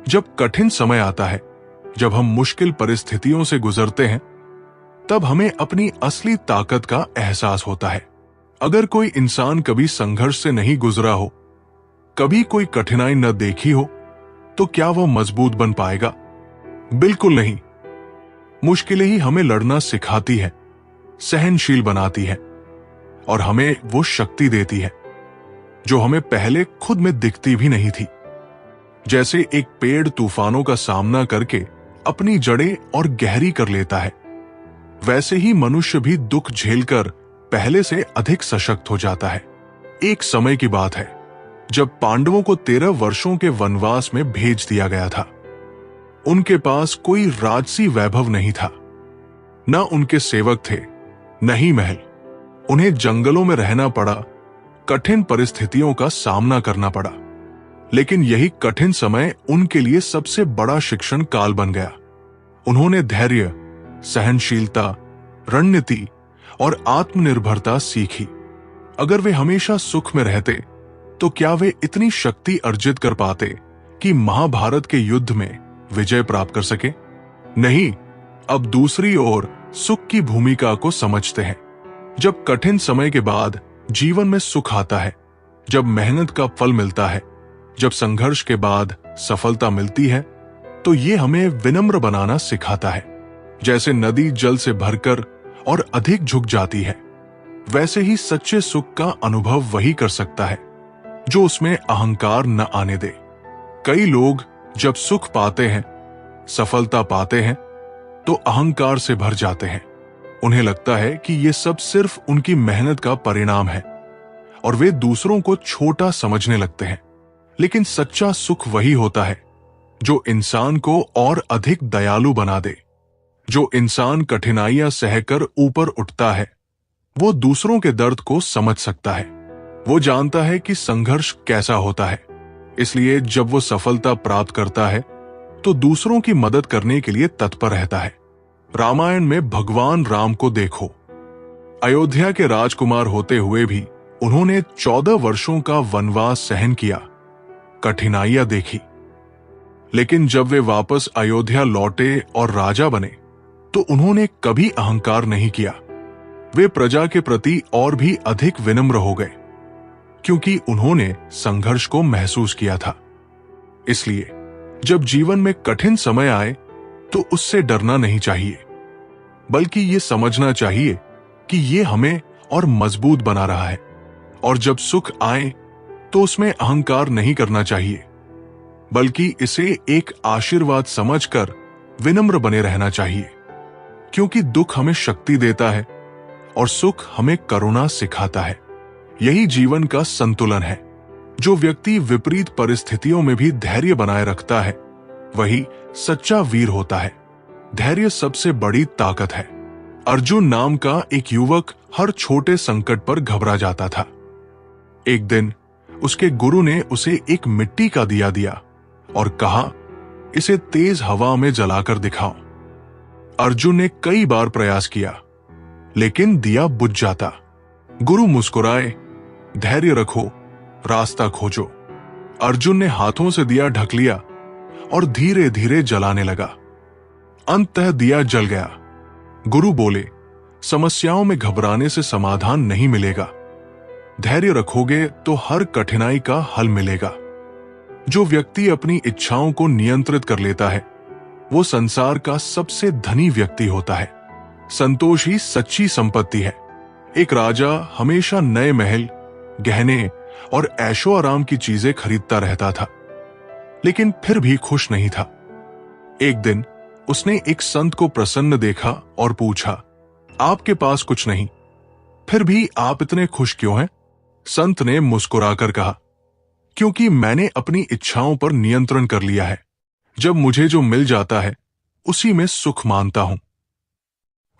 जब कठिन समय आता है, जब हम मुश्किल परिस्थितियों से गुजरते हैं, तब हमें अपनी असली ताकत का एहसास होता है। अगर कोई इंसान कभी संघर्ष से नहीं गुजरा हो, कभी कोई कठिनाई न देखी हो, तो क्या वह मजबूत बन पाएगा? बिल्कुल नहीं। मुश्किलें ही हमें लड़ना सिखाती है, सहनशील बनाती है और हमें वो शक्ति देती है जो हमें पहले खुद में दिखती भी नहीं थी। जैसे एक पेड़ तूफानों का सामना करके अपनी जड़ें और गहरी कर लेता है, वैसे ही मनुष्य भी दुख झेलकर पहले से अधिक सशक्त हो जाता है। एक समय की बात है जब पांडवों को 13 वर्षों के वनवास में भेज दिया गया था। उनके पास कोई राजसी वैभव नहीं था, न उनके सेवक थे, न ही महल। उन्हें जंगलों में रहना पड़ा, कठिन परिस्थितियों का सामना करना पड़ा। लेकिन यही कठिन समय उनके लिए सबसे बड़ा शिक्षण काल बन गया। उन्होंने धैर्य, सहनशीलता, रणनीति और आत्मनिर्भरता सीखी। अगर वे हमेशा सुख में रहते तो क्या वे इतनी शक्ति अर्जित कर पाते कि महाभारत के युद्ध में विजय प्राप्त कर सके? नहीं। अब दूसरी ओर सुख की भूमिका को समझते हैं। जब कठिन समय के बाद जीवन में सुख आता है, जब मेहनत का फल मिलता है, जब संघर्ष के बाद सफलता मिलती है, तो ये हमें विनम्र बनाना सिखाता है। जैसे नदी जल से भरकर और अधिक झुक जाती है, वैसे ही सच्चे सुख का अनुभव वही कर सकता है जो उसमें अहंकार न आने दे। कई लोग जब सुख पाते हैं, सफलता पाते हैं, तो अहंकार से भर जाते हैं। उन्हें लगता है कि ये सब सिर्फ उनकी मेहनत का परिणाम है और वे दूसरों को छोटा समझने लगते हैं। लेकिन सच्चा सुख वही होता है जो इंसान को और अधिक दयालु बना दे। जो इंसान कठिनाइयां सहकर ऊपर उठता है, वो दूसरों के दर्द को समझ सकता है। वो जानता है कि संघर्ष कैसा होता है, इसलिए जब वो सफलता प्राप्त करता है तो दूसरों की मदद करने के लिए तत्पर रहता है। रामायण में भगवान राम को देखो। अयोध्या के राजकुमार होते हुए भी उन्होंने 14 वर्षों का वनवास सहन किया, कठिनाइयां देखी। लेकिन जब वे वापस अयोध्या लौटे और राजा बने तो उन्होंने कभी अहंकार नहीं किया। वे प्रजा के प्रति और भी अधिक विनम्र हो गए, क्योंकि उन्होंने संघर्ष को महसूस किया था। इसलिए जब जीवन में कठिन समय आए तो उससे डरना नहीं चाहिए, बल्कि ये समझना चाहिए कि ये हमें और मजबूत बना रहा है। और जब सुख आए तो उसमें अहंकार नहीं करना चाहिए, बल्कि इसे एक आशीर्वाद समझकर विनम्र बने रहना चाहिए, क्योंकि दुख हमें शक्ति देता है और सुख हमें करुणा सिखाता है। यही जीवन का संतुलन है। जो व्यक्ति विपरीत परिस्थितियों में भी धैर्य बनाए रखता है, वही सच्चा वीर होता है। धैर्य सबसे बड़ी ताकत है। अर्जुन नाम का एक युवक हर छोटे संकट पर घबरा जाता था। एक दिन उसके गुरु ने उसे एक मिट्टी का दिया दिया और कहा, इसे तेज हवा में जलाकर दिखाओ। अर्जुन ने कई बार प्रयास किया, लेकिन दिया बुझ जाता। गुरु मुस्कुराए, धैर्य रखो, रास्ता खोजो। अर्जुन ने हाथों से दिया ढक लिया और धीरे धीरे जलाने लगा। अंततः दिया जल गया। गुरु बोले, समस्याओं में घबराने से समाधान नहीं मिलेगा। धैर्य रखोगे तो हर कठिनाई का हल मिलेगा। जो व्यक्ति अपनी इच्छाओं को नियंत्रित कर लेता है, वो संसार का सबसे धनी व्यक्ति होता है। संतोष ही सच्ची संपत्ति है। एक राजा हमेशा नए महल, गहने और ऐशो आराम की चीजें खरीदता रहता था, लेकिन फिर भी खुश नहीं था। एक दिन उसने एक संत को प्रसन्न देखा और पूछा, आपके पास कुछ नहीं, फिर भी आप इतने खुश क्यों हैं? संत ने मुस्कुराकर कहा, क्योंकि मैंने अपनी इच्छाओं पर नियंत्रण कर लिया है। जब मुझे जो मिल जाता है, उसी में सुख मानता हूं।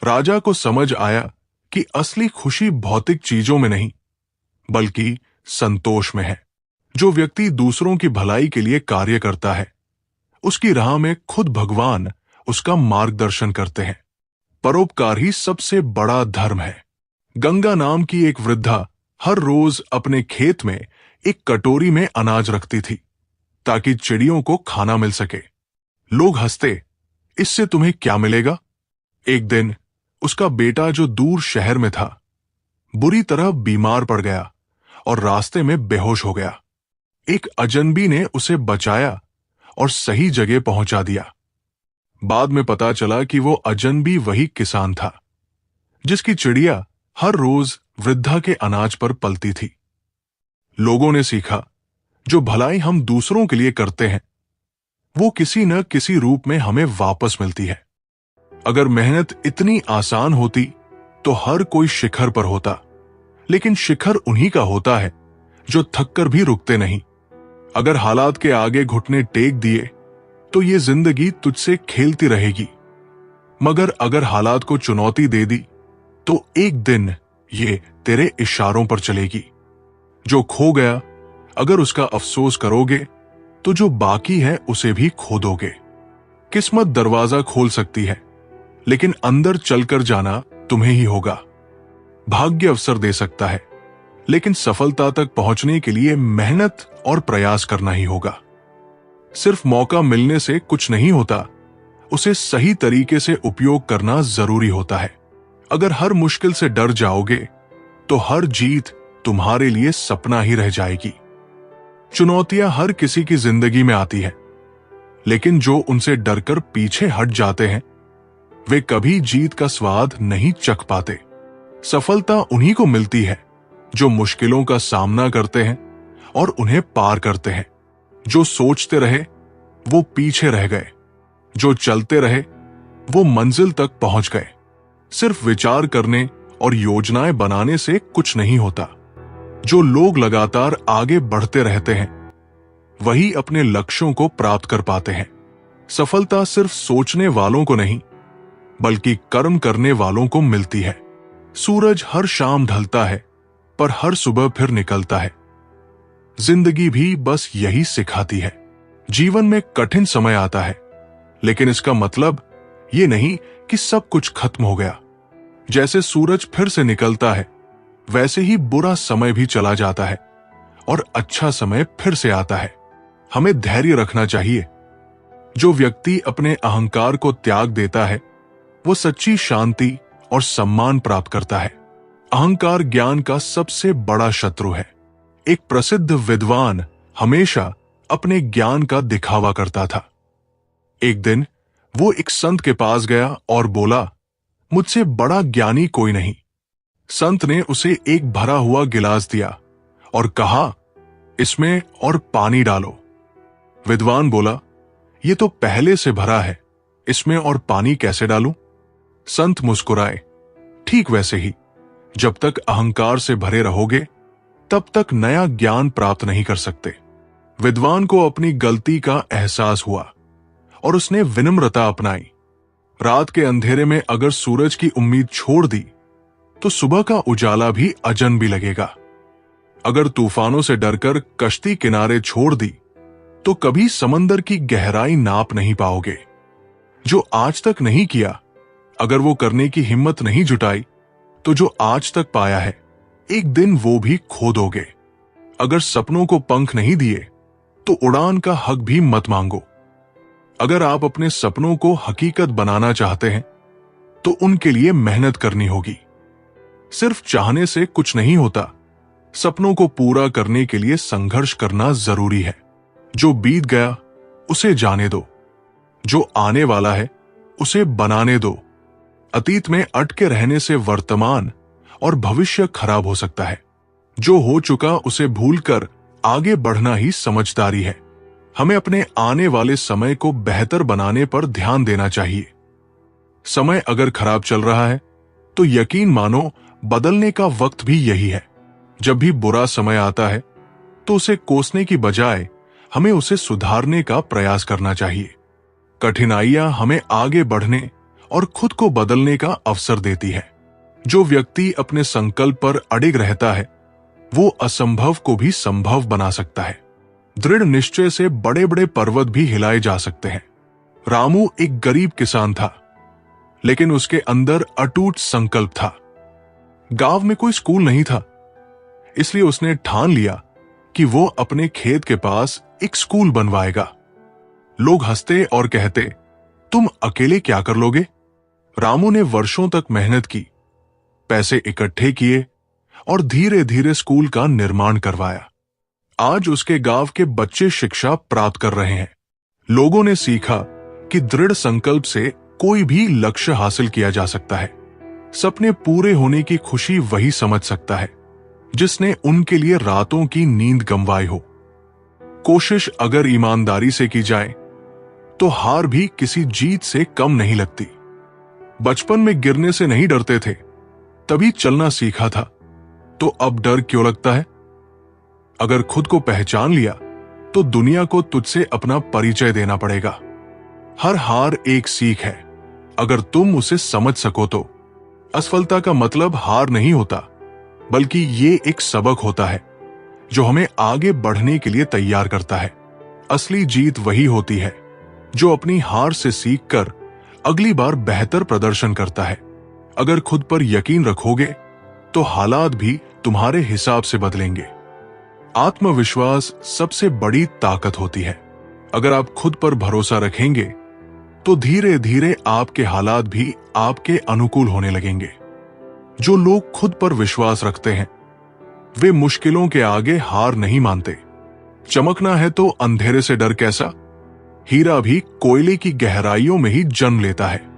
राजा को समझ आया कि असली खुशी भौतिक चीजों में नहीं, बल्कि संतोष में है। जो व्यक्ति दूसरों की भलाई के लिए कार्य करता है, उसकी राह में खुद भगवान उसका मार्गदर्शन करते हैं। परोपकार ही सबसे बड़ा धर्म है। गंगा नाम की एक वृद्धा हर रोज अपने खेत में एक कटोरी में अनाज रखती थी, ताकि चिड़ियों को खाना मिल सके। लोग हंसते, इससे तुम्हें क्या मिलेगा? एक दिन उसका बेटा, जो दूर शहर में था, बुरी तरह बीमार पड़ गया और रास्ते में बेहोश हो गया। एक अजनबी ने उसे बचाया और सही जगह पहुंचा दिया। बाद में पता चला कि वो अजनबी वही किसान था, जिसकी चिड़िया हर रोज वृद्धा के अनाज पर पलती थी। लोगों ने सीखा, जो भलाई हम दूसरों के लिए करते हैं, वो किसी न किसी रूप में हमें वापस मिलती है। अगर मेहनत इतनी आसान होती तो हर कोई शिखर पर होता, लेकिन शिखर उन्हीं का होता है जो थककर भी रुकते नहीं। अगर हालात के आगे घुटने टेक दिए तो ये जिंदगी तुझसे खेलती रहेगी, मगर अगर हालात को चुनौती दे दी तो एक दिन ये तेरे इशारों पर चलेगी। जो खो गया, अगर उसका अफसोस करोगे तो जो बाकी है उसे भी खो दोगे। किस्मत दरवाजा खोल सकती है, लेकिन अंदर चलकर जाना तुम्हें ही होगा। भाग्य अवसर दे सकता है, लेकिन सफलता तक पहुंचने के लिए मेहनत और प्रयास करना ही होगा। सिर्फ मौका मिलने से कुछ नहीं होता, उसे सही तरीके से उपयोग करना जरूरी होता है। अगर हर मुश्किल से डर जाओगे तो हर जीत तुम्हारे लिए सपना ही रह जाएगी। चुनौतियां हर किसी की जिंदगी में आती है, लेकिन जो उनसे डरकर पीछे हट जाते हैं, वे कभी जीत का स्वाद नहीं चख पाते। सफलता उन्हीं को मिलती है जो मुश्किलों का सामना करते हैं और उन्हें पार करते हैं। जो सोचते रहे वो पीछे रह गए, जो चलते रहे वो मंजिल तक पहुंच गए। सिर्फ विचार करने और योजनाएं बनाने से कुछ नहीं होता। जो लोग लगातार आगे बढ़ते रहते हैं, वही अपने लक्ष्यों को प्राप्त कर पाते हैं। सफलता सिर्फ सोचने वालों को नहीं, बल्कि कर्म करने वालों को मिलती है। सूरज हर शाम ढलता है, पर हर सुबह फिर निकलता है। जिंदगी भी बस यही सिखाती है। जीवन में कठिन समय आता है, लेकिन इसका मतलब ये नहीं कि सब कुछ खत्म हो गया। जैसे सूरज फिर से निकलता है, वैसे ही बुरा समय भी चला जाता है और अच्छा समय फिर से आता है। हमें धैर्य रखना चाहिए। जो व्यक्ति अपने अहंकार को त्याग देता है, वो सच्ची शांति और सम्मान प्राप्त करता है। अहंकार ज्ञान का सबसे बड़ा शत्रु है। एक प्रसिद्ध विद्वान हमेशा अपने ज्ञान का दिखावा करता था। एक दिन वो एक संत के पास गया और बोला, मुझसे बड़ा ज्ञानी कोई नहीं। संत ने उसे एक भरा हुआ गिलास दिया और कहा, इसमें और पानी डालो। विद्वान बोला, ये तो पहले से भरा है, इसमें और पानी कैसे डालूं? संत मुस्कुराए, ठीक वैसे ही, जब तक अहंकार से भरे रहोगे तब तक नया ज्ञान प्राप्त नहीं कर सकते। विद्वान को अपनी गलती का एहसास हुआ और उसने विनम्रता अपनाई। रात के अंधेरे में अगर सूरज की उम्मीद छोड़ दी तो सुबह का उजाला भी अजनबी लगेगा। अगर तूफानों से डरकर कश्ती किनारे छोड़ दी तो कभी समंदर की गहराई नाप नहीं पाओगे। जो आज तक नहीं किया, अगर वो करने की हिम्मत नहीं जुटाई, तो जो आज तक पाया है एक दिन वो भी खो दोगे। अगर सपनों को पंख नहीं दिए तो उड़ान का हक भी मत मांगो। अगर आप अपने सपनों को हकीकत बनाना चाहते हैं तो उनके लिए मेहनत करनी होगी। सिर्फ चाहने से कुछ नहीं होता, सपनों को पूरा करने के लिए संघर्ष करना जरूरी है। जो बीत गया उसे जाने दो, जो आने वाला है उसे बनाने दो। अतीत में अटके रहने से वर्तमान और भविष्य खराब हो सकता है। जो हो चुका उसे भूलकर आगे बढ़ना ही समझदारी है। हमें अपने आने वाले समय को बेहतर बनाने पर ध्यान देना चाहिए। समय अगर खराब चल रहा है तो यकीन मानो बदलने का वक्त भी यही है। जब भी बुरा समय आता है तो उसे कोसने की बजाय हमें उसे सुधारने का प्रयास करना चाहिए। कठिनाइयां हमें आगे बढ़ने और खुद को बदलने का अवसर देती है। जो व्यक्ति अपने संकल्प पर अडिग रहता है वो असंभव को भी संभव बना सकता है। दृढ़ निश्चय से बड़े बड़े पर्वत भी हिलाए जा सकते हैं। रामू एक गरीब किसान था, लेकिन उसके अंदर अटूट संकल्प था। गांव में कोई स्कूल नहीं था, इसलिए उसने ठान लिया कि वो अपने खेत के पास एक स्कूल बनवाएगा। लोग हंसते और कहते, तुम अकेले क्या कर लोगे? रामू ने वर्षों तक मेहनत की, पैसे इकट्ठे किए और धीरे धीरे स्कूल का निर्माण करवाया। आज उसके गांव के बच्चे शिक्षा प्राप्त कर रहे हैं। लोगों ने सीखा कि दृढ़ संकल्प से कोई भी लक्ष्य हासिल किया जा सकता है। सपने पूरे होने की खुशी वही समझ सकता है जिसने उनके लिए रातों की नींद गंवाई हो। कोशिश अगर ईमानदारी से की जाए तो हार भी किसी जीत से कम नहीं लगती। बचपन में गिरने से नहीं डरते थे, तभी चलना सीखा था, तो अब डर क्यों लगता है? अगर खुद को पहचान लिया तो दुनिया को तुझसे अपना परिचय देना पड़ेगा। हर हार एक सीख है, अगर तुम उसे समझ सको तो। असफलता का मतलब हार नहीं होता, बल्कि ये एक सबक होता है जो हमें आगे बढ़ने के लिए तैयार करता है। असली जीत वही होती है जो अपनी हार से सीखकर अगली बार बेहतर प्रदर्शन करता है। अगर खुद पर यकीन रखोगे तो हालात भी तुम्हारे हिसाब से बदलेंगे। आत्मविश्वास सबसे बड़ी ताकत होती है। अगर आप खुद पर भरोसा रखेंगे तो धीरे धीरे आपके हालात भी आपके अनुकूल होने लगेंगे। जो लोग खुद पर विश्वास रखते हैं वे मुश्किलों के आगे हार नहीं मानते। चमकना है तो अंधेरे से डर कैसा? हीरा भी कोयले की गहराइयों में ही जन्म लेता है।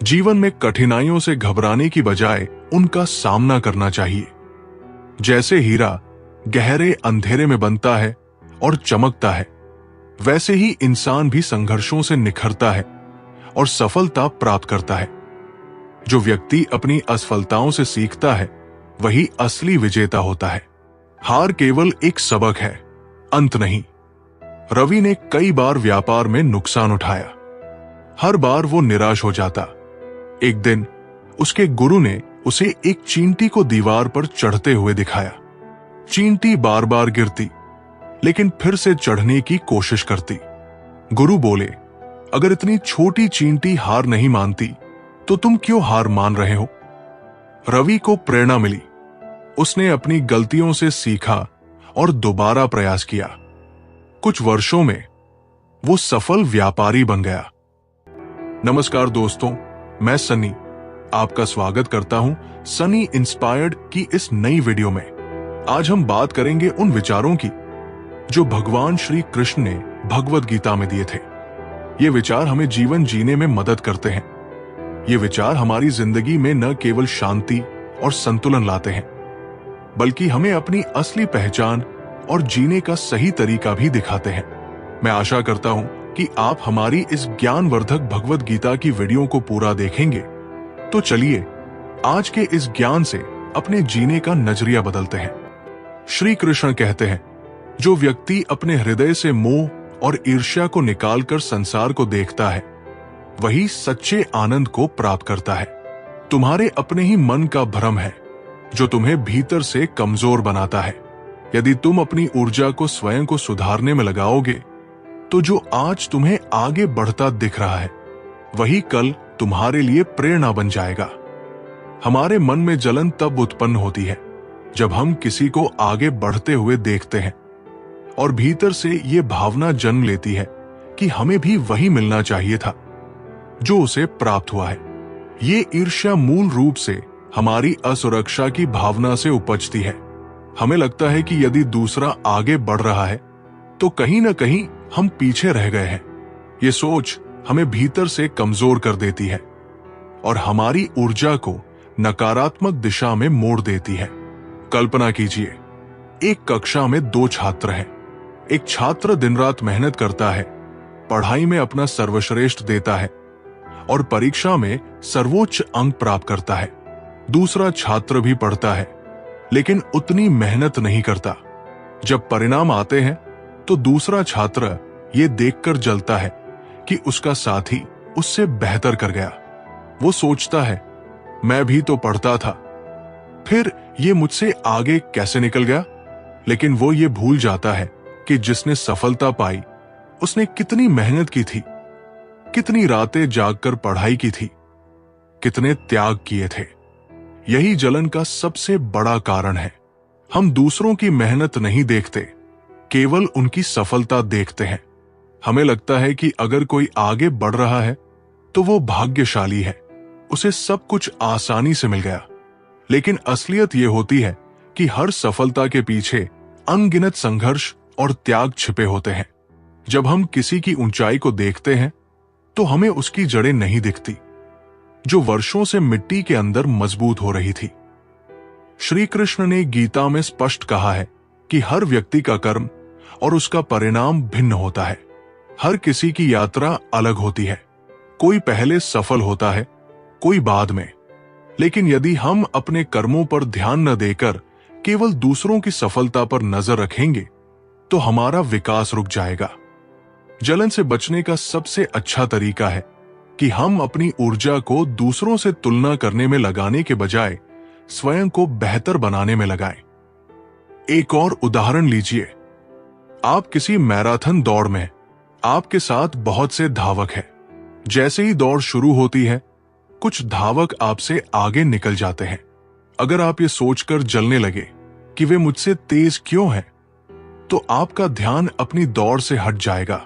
जीवन में कठिनाइयों से घबराने की बजाय उनका सामना करना चाहिए। जैसे हीरा गहरे अंधेरे में बनता है और चमकता है, वैसे ही इंसान भी संघर्षों से निखरता है और सफलता प्राप्त करता है। जो व्यक्ति अपनी असफलताओं से सीखता है वही असली विजेता होता है। हार केवल एक सबक है, अंत नहीं। रवि ने कई बार व्यापार में नुकसान उठाया। हर बार वो निराश हो जाता। एक दिन उसके गुरु ने उसे एक चींटी को दीवार पर चढ़ते हुए दिखाया। चींटी बार बार गिरती, लेकिन फिर से चढ़ने की कोशिश करती। गुरु बोले, अगर इतनी छोटी चींटी हार नहीं मानती तो तुम क्यों हार मान रहे हो? रवि को प्रेरणा मिली। उसने अपनी गलतियों से सीखा और दोबारा प्रयास किया। कुछ वर्षों में वो सफल व्यापारी बन गया। नमस्कार दोस्तों, मैं सनी आपका स्वागत करता हूं सनी इंस्पायर्ड की इस नई वीडियो में। आज हम बात करेंगे उन विचारों की जो भगवान श्री कृष्ण ने भगवद गीता में दिए थे। ये विचार हमें जीवन जीने में मदद करते हैं। ये विचार हमारी जिंदगी में न केवल शांति और संतुलन लाते हैं, बल्कि हमें अपनी असली पहचान और जीने का सही तरीका भी दिखाते हैं। मैं आशा करता हूं कि आप हमारी इस ज्ञानवर्धक भगवत गीता की वीडियो को पूरा देखेंगे। तो चलिए आज के इस ज्ञान से अपने जीने का नजरिया बदलते हैं। श्री कृष्ण कहते हैं, जो व्यक्ति अपने हृदय से मोह और ईर्ष्या को निकालकर संसार को देखता है, वही सच्चे आनंद को प्राप्त करता है। तुम्हारे अपने ही मन का भ्रम है जो तुम्हें भीतर से कमजोर बनाता है। यदि तुम अपनी ऊर्जा को स्वयं को सुधारने में लगाओगे, तो जो आज तुम्हें आगे बढ़ता दिख रहा है, वही कल तुम्हारे लिए प्रेरणा बन जाएगा। हमारे मन में जलन तब उत्पन्न होती है जब हम किसी को आगे बढ़ते हुए देखते हैं और भीतर से ये भावना जन्म लेती है कि हमें भी वही मिलना चाहिए था जो उसे प्राप्त हुआ है। ये ईर्ष्या मूल रूप से हमारी असुरक्षा की भावना से उपजती है। हमें लगता है कि यदि दूसरा आगे बढ़ रहा है तो कहीं ना कहीं हम पीछे रह गए हैं। ये सोच हमें भीतर से कमजोर कर देती है और हमारी ऊर्जा को नकारात्मक दिशा में मोड़ देती है। कल्पना कीजिए, एक कक्षा में 2 छात्र हैं। एक छात्र दिन रात मेहनत करता है, पढ़ाई में अपना सर्वश्रेष्ठ देता है और परीक्षा में सर्वोच्च अंक प्राप्त करता है। दूसरा छात्र भी पढ़ता है, लेकिन उतनी मेहनत नहीं करता। जब परिणाम आते हैं तो दूसरा छात्र ये देखकर जलता है कि उसका साथी उससे बेहतर कर गया। वो सोचता है, मैं भी तो पढ़ता था, फिर ये मुझसे आगे कैसे निकल गया। लेकिन वो ये भूल जाता है कि जिसने सफलता पाई उसने कितनी मेहनत की थी, कितनी रातें जागकर पढ़ाई की थी, कितने त्याग किए थे। यही जलन का सबसे बड़ा कारण है। हम दूसरों की मेहनत नहीं देखते, केवल उनकी सफलता देखते हैं। हमें लगता है कि अगर कोई आगे बढ़ रहा है तो वो भाग्यशाली है, उसे सब कुछ आसानी से मिल गया। लेकिन असलियत ये होती है कि हर सफलता के पीछे अनगिनत संघर्ष और त्याग छिपे होते हैं। जब हम किसी की ऊंचाई को देखते हैं तो हमें उसकी जड़ें नहीं दिखती, जो वर्षों से मिट्टी के अंदर मजबूत हो रही थी। श्री कृष्ण ने गीता में स्पष्ट कहा है कि हर व्यक्ति का कर्म और उसका परिणाम भिन्न होता है। हर किसी की यात्रा अलग होती है। कोई पहले सफल होता है, कोई बाद में। लेकिन यदि हम अपने कर्मों पर ध्यान न देकर केवल दूसरों की सफलता पर नजर रखेंगे तो हमारा विकास रुक जाएगा। जलन से बचने का सबसे अच्छा तरीका है कि हम अपनी ऊर्जा को दूसरों से तुलना करने में लगाने के बजाय स्वयं को बेहतर बनाने में लगाएं। एक और उदाहरण लीजिए। आप किसी मैराथन दौड़ में, आपके साथ बहुत से धावक हैं। जैसे ही दौड़ शुरू होती है, कुछ धावक आपसे आगे निकल जाते हैं। अगर आप ये सोचकर जलने लगे कि वे मुझसे तेज क्यों हैं, तो आपका ध्यान अपनी दौड़ से हट जाएगा,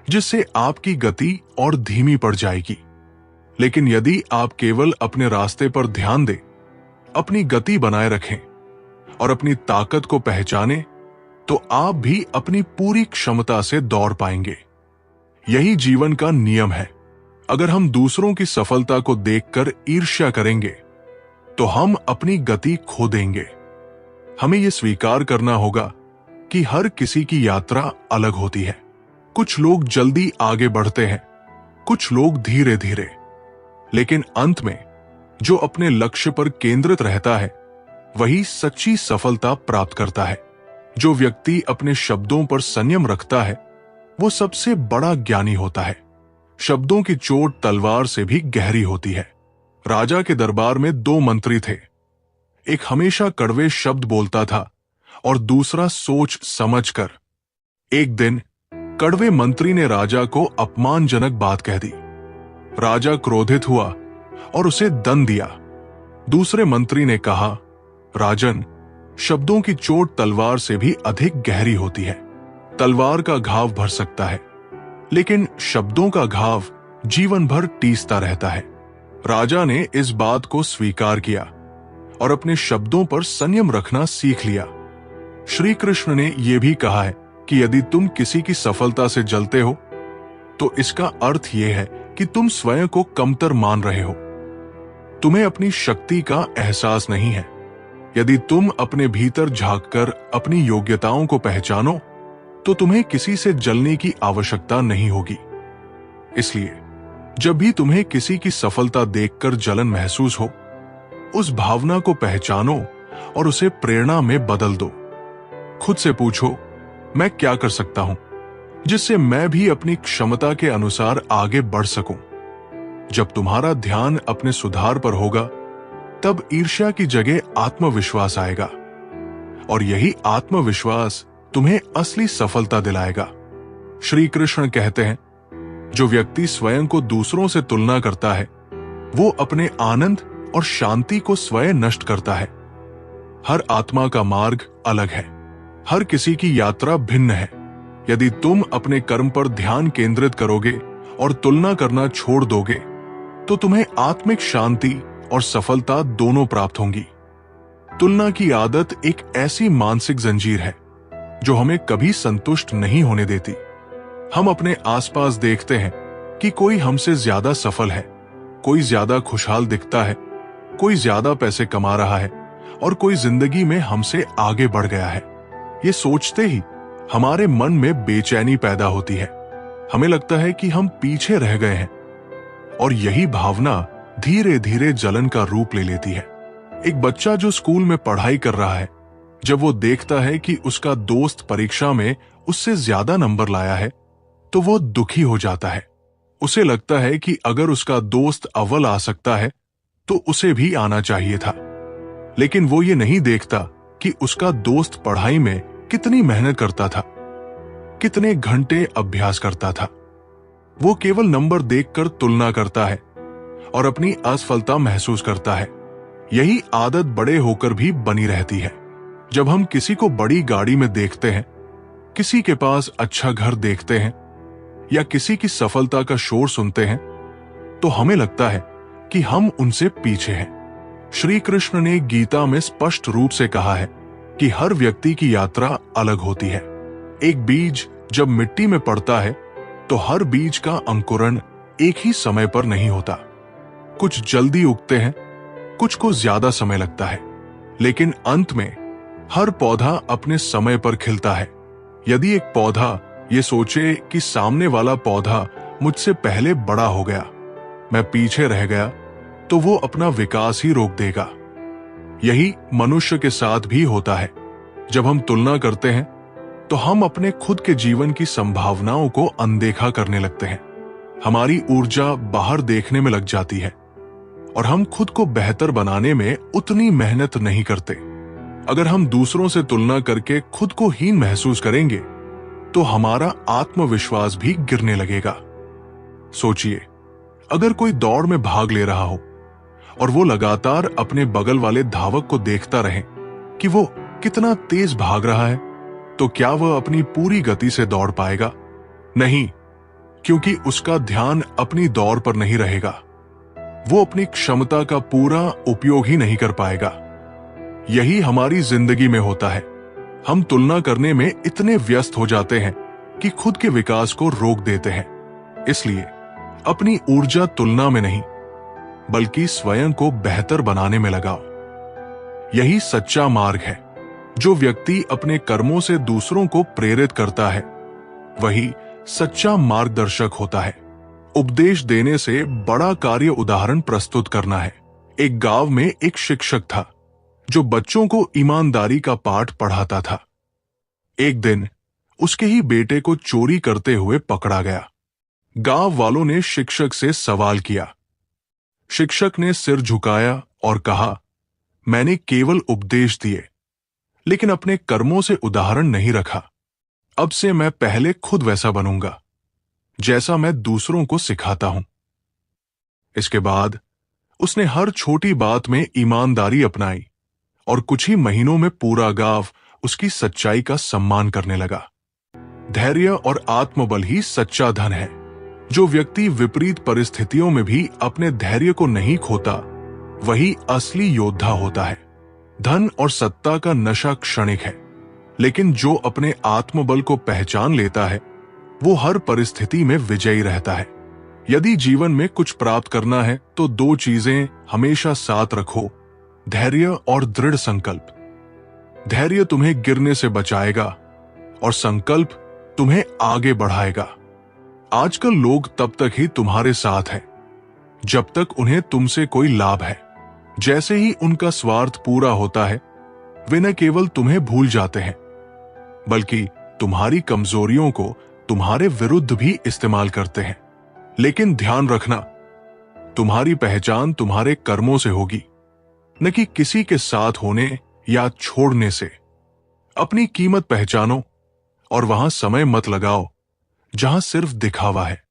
जिससे आपकी गति और धीमी पड़ जाएगी। लेकिन यदि आप केवल अपने रास्ते पर ध्यान दें, अपनी गति बनाए रखें और अपनी ताकत को पहचानें, तो आप भी अपनी पूरी क्षमता से दौड़ पाएंगे। यही जीवन का नियम है। अगर हम दूसरों की सफलता को देखकर ईर्ष्या करेंगे तो हम अपनी गति खो देंगे। हमें यह स्वीकार करना होगा कि हर किसी की यात्रा अलग होती है। कुछ लोग जल्दी आगे बढ़ते हैं, कुछ लोग धीरे धीरे। लेकिन अंत में जो अपने लक्ष्य पर केंद्रित रहता है, वही सच्ची सफलता प्राप्त करता है। जो व्यक्ति अपने शब्दों पर संयम रखता है, वो सबसे बड़ा ज्ञानी होता है। शब्दों की चोट तलवार से भी गहरी होती है। राजा के दरबार में 2 मंत्री थे। एक हमेशा कड़वे शब्द बोलता था और दूसरा सोच समझकर। एक दिन कड़वे मंत्री ने राजा को अपमानजनक बात कह दी। राजा क्रोधित हुआ और उसे दंड दिया। दूसरे मंत्री ने कहा, राजन, शब्दों की चोट तलवार से भी अधिक गहरी होती है। तलवार का घाव भर सकता है, लेकिन शब्दों का घाव जीवन भर टीसता रहता है। राजा ने इस बात को स्वीकार किया और अपने शब्दों पर संयम रखना सीख लिया। श्री कृष्ण ने यह भी कहा है कि यदि तुम किसी की सफलता से जलते हो, तो इसका अर्थ यह है कि तुम स्वयं को कमतर मान रहे हो। तुम्हें अपनी शक्ति का एहसास नहीं है। यदि तुम अपने भीतर झांककर अपनी योग्यताओं को पहचानो, तो तुम्हें किसी से जलने की आवश्यकता नहीं होगी। इसलिए जब भी तुम्हें किसी की सफलता देखकर जलन महसूस हो, उस भावना को पहचानो और उसे प्रेरणा में बदल दो। खुद से पूछो, मैं क्या कर सकता हूं जिससे मैं भी अपनी क्षमता के अनुसार आगे बढ़ सकूं। जब तुम्हारा ध्यान अपने सुधार पर होगा, तब ईर्ष्या की जगह आत्मविश्वास आएगा, और यही आत्मविश्वास तुम्हें असली सफलता दिलाएगा। श्री कृष्ण कहते हैं, जो व्यक्ति स्वयं को दूसरों से तुलना करता है, वो अपने आनंद और शांति को स्वयं नष्ट करता है। हर आत्मा का मार्ग अलग है, हर किसी की यात्रा भिन्न है। यदि तुम अपने कर्म पर ध्यान केंद्रित करोगे और तुलना करना छोड़ दोगे, तो तुम्हें आत्मिक शांति और सफलता दोनों प्राप्त होंगी। तुलना की आदत एक ऐसी मानसिक जंजीर है जो हमें कभी संतुष्ट नहीं होने देती। हम अपने आसपास देखते हैं कि कोई हमसे ज्यादा सफल है, कोई ज्यादा खुशहाल दिखता है, कोई ज्यादा पैसे कमा रहा है और कोई जिंदगी में हमसे आगे बढ़ गया है। ये सोचते ही हमारे मन में बेचैनी पैदा होती है। हमें लगता है कि हम पीछे रह गए हैं, और यही भावना धीरे धीरे जलन का रूप ले लेती है। एक बच्चा जो स्कूल में पढ़ाई कर रहा है, जब वो देखता है कि उसका दोस्त परीक्षा में उससे ज्यादा नंबर लाया है, तो वो दुखी हो जाता है। उसे लगता है कि अगर उसका दोस्त अव्वल आ सकता है, तो उसे भी आना चाहिए था। लेकिन वो ये नहीं देखता कि उसका दोस्त पढ़ाई में कितनी मेहनत करता था, कितने घंटे अभ्यास करता था। वो केवल नंबर देखकर तुलना करता है और अपनी असफलता महसूस करता है। यही आदत बड़े होकर भी बनी रहती है। जब हम किसी को बड़ी गाड़ी में देखते हैं, किसी के पास अच्छा घर देखते हैं या किसी की सफलता का शोर सुनते हैं, तो हमें लगता है कि हम उनसे पीछे हैं। श्री कृष्ण ने गीता में स्पष्ट रूप से कहा है कि हर व्यक्ति की यात्रा अलग होती है। एक बीज जब मिट्टी में पड़ता है, तो हर बीज का अंकुरण एक ही समय पर नहीं होता। कुछ जल्दी उगते हैं, कुछ को ज्यादा समय लगता है, लेकिन अंत में हर पौधा अपने समय पर खिलता है। यदि एक पौधा ये सोचे कि सामने वाला पौधा मुझसे पहले बड़ा हो गया, मैं पीछे रह गया, तो वो अपना विकास ही रोक देगा। यही मनुष्य के साथ भी होता है। जब हम तुलना करते हैं, तो हम अपने खुद के जीवन की संभावनाओं को अनदेखा करने लगते हैं। हमारी ऊर्जा बाहर देखने में लग जाती है और हम खुद को बेहतर बनाने में उतनी मेहनत नहीं करते। अगर हम दूसरों से तुलना करके खुद को हीन महसूस करेंगे, तो हमारा आत्मविश्वास भी गिरने लगेगा। सोचिए, अगर कोई दौड़ में भाग ले रहा हो और वो लगातार अपने बगल वाले धावक को देखता रहे कि वो कितना तेज भाग रहा है, तो क्या वह अपनी पूरी गति से दौड़ पाएगा? नहीं, क्योंकि उसका ध्यान अपनी दौड़ पर नहीं रहेगा। वो अपनी क्षमता का पूरा उपयोग ही नहीं कर पाएगा। यही हमारी जिंदगी में होता है। हम तुलना करने में इतने व्यस्त हो जाते हैं कि खुद के विकास को रोक देते हैं। इसलिए अपनी ऊर्जा तुलना में नहीं, बल्कि स्वयं को बेहतर बनाने में लगाओ। यही सच्चा मार्ग है। जो व्यक्ति अपने कर्मों से दूसरों को प्रेरित करता है, वही सच्चा मार्गदर्शक होता है। उपदेश देने से बड़ा कार्य उदाहरण प्रस्तुत करना है। एक गांव में एक शिक्षक था जो बच्चों को ईमानदारी का पाठ पढ़ाता था। एक दिन उसके ही बेटे को चोरी करते हुए पकड़ा गया। गांव वालों ने शिक्षक से सवाल किया। शिक्षक ने सिर झुकाया और कहा, मैंने केवल उपदेश दिए, लेकिन अपने कर्मों से उदाहरण नहीं रखा। अब से मैं पहले खुद वैसा बनूंगा जैसा मैं दूसरों को सिखाता हूं। इसके बाद उसने हर छोटी बात में ईमानदारी अपनाई और कुछ ही महीनों में पूरा गांव उसकी सच्चाई का सम्मान करने लगा। धैर्य और आत्मबल ही सच्चा धन है। जो व्यक्ति विपरीत परिस्थितियों में भी अपने धैर्य को नहीं खोता, वही असली योद्धा होता है। धन और सत्ता का नशा क्षणिक है, लेकिन जो अपने आत्मबल को पहचान लेता है, वो हर परिस्थिति में विजयी रहता है। यदि जीवन में कुछ प्राप्त करना है, तो दो चीजें हमेशा साथ रखो, धैर्य और दृढ़ संकल्प। धैर्य तुम्हें गिरने से बचाएगा और संकल्प तुम्हें आगे बढ़ाएगा। आजकल लोग तब तक ही तुम्हारे साथ हैं जब तक उन्हें तुमसे कोई लाभ है। जैसे ही उनका स्वार्थ पूरा होता है, वे न केवल तुम्हें भूल जाते हैं बल्कि तुम्हारी कमजोरियों को तुम्हारे विरुद्ध भी इस्तेमाल करते हैं। लेकिन ध्यान रखना, तुम्हारी पहचान तुम्हारे कर्मों से होगी, न कि किसी के साथ होने या छोड़ने से। अपनी कीमत पहचानो और वहां समय मत लगाओ जहां सिर्फ दिखावा है।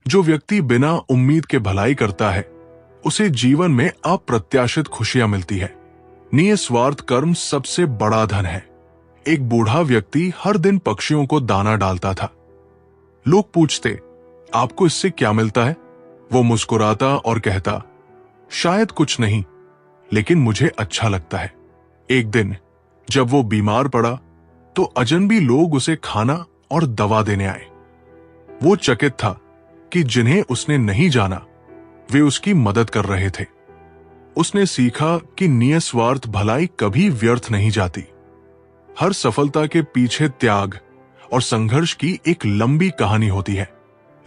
जो व्यक्ति बिना उम्मीद के भलाई करता है, उसे जीवन में अप्रत्याशित खुशियां मिलती है। निस्वार्थ कर्म सबसे बड़ा धन है। एक बूढ़ा व्यक्ति हर दिन पक्षियों को दाना डालता था। लोग पूछते, आपको इससे क्या मिलता है? वो मुस्कुराता और कहता, शायद कुछ नहीं, लेकिन मुझे अच्छा लगता है। एक दिन जब वो बीमार पड़ा तो अजनबी लोग उसे खाना और दवा देने आए। वो चकित था कि जिन्हें उसने नहीं जाना वे उसकी मदद कर रहे थे। उसने सीखा कि निस्वार्थ भलाई कभी व्यर्थ नहीं जाती। हर सफलता के पीछे त्याग और संघर्ष की एक लंबी कहानी होती है।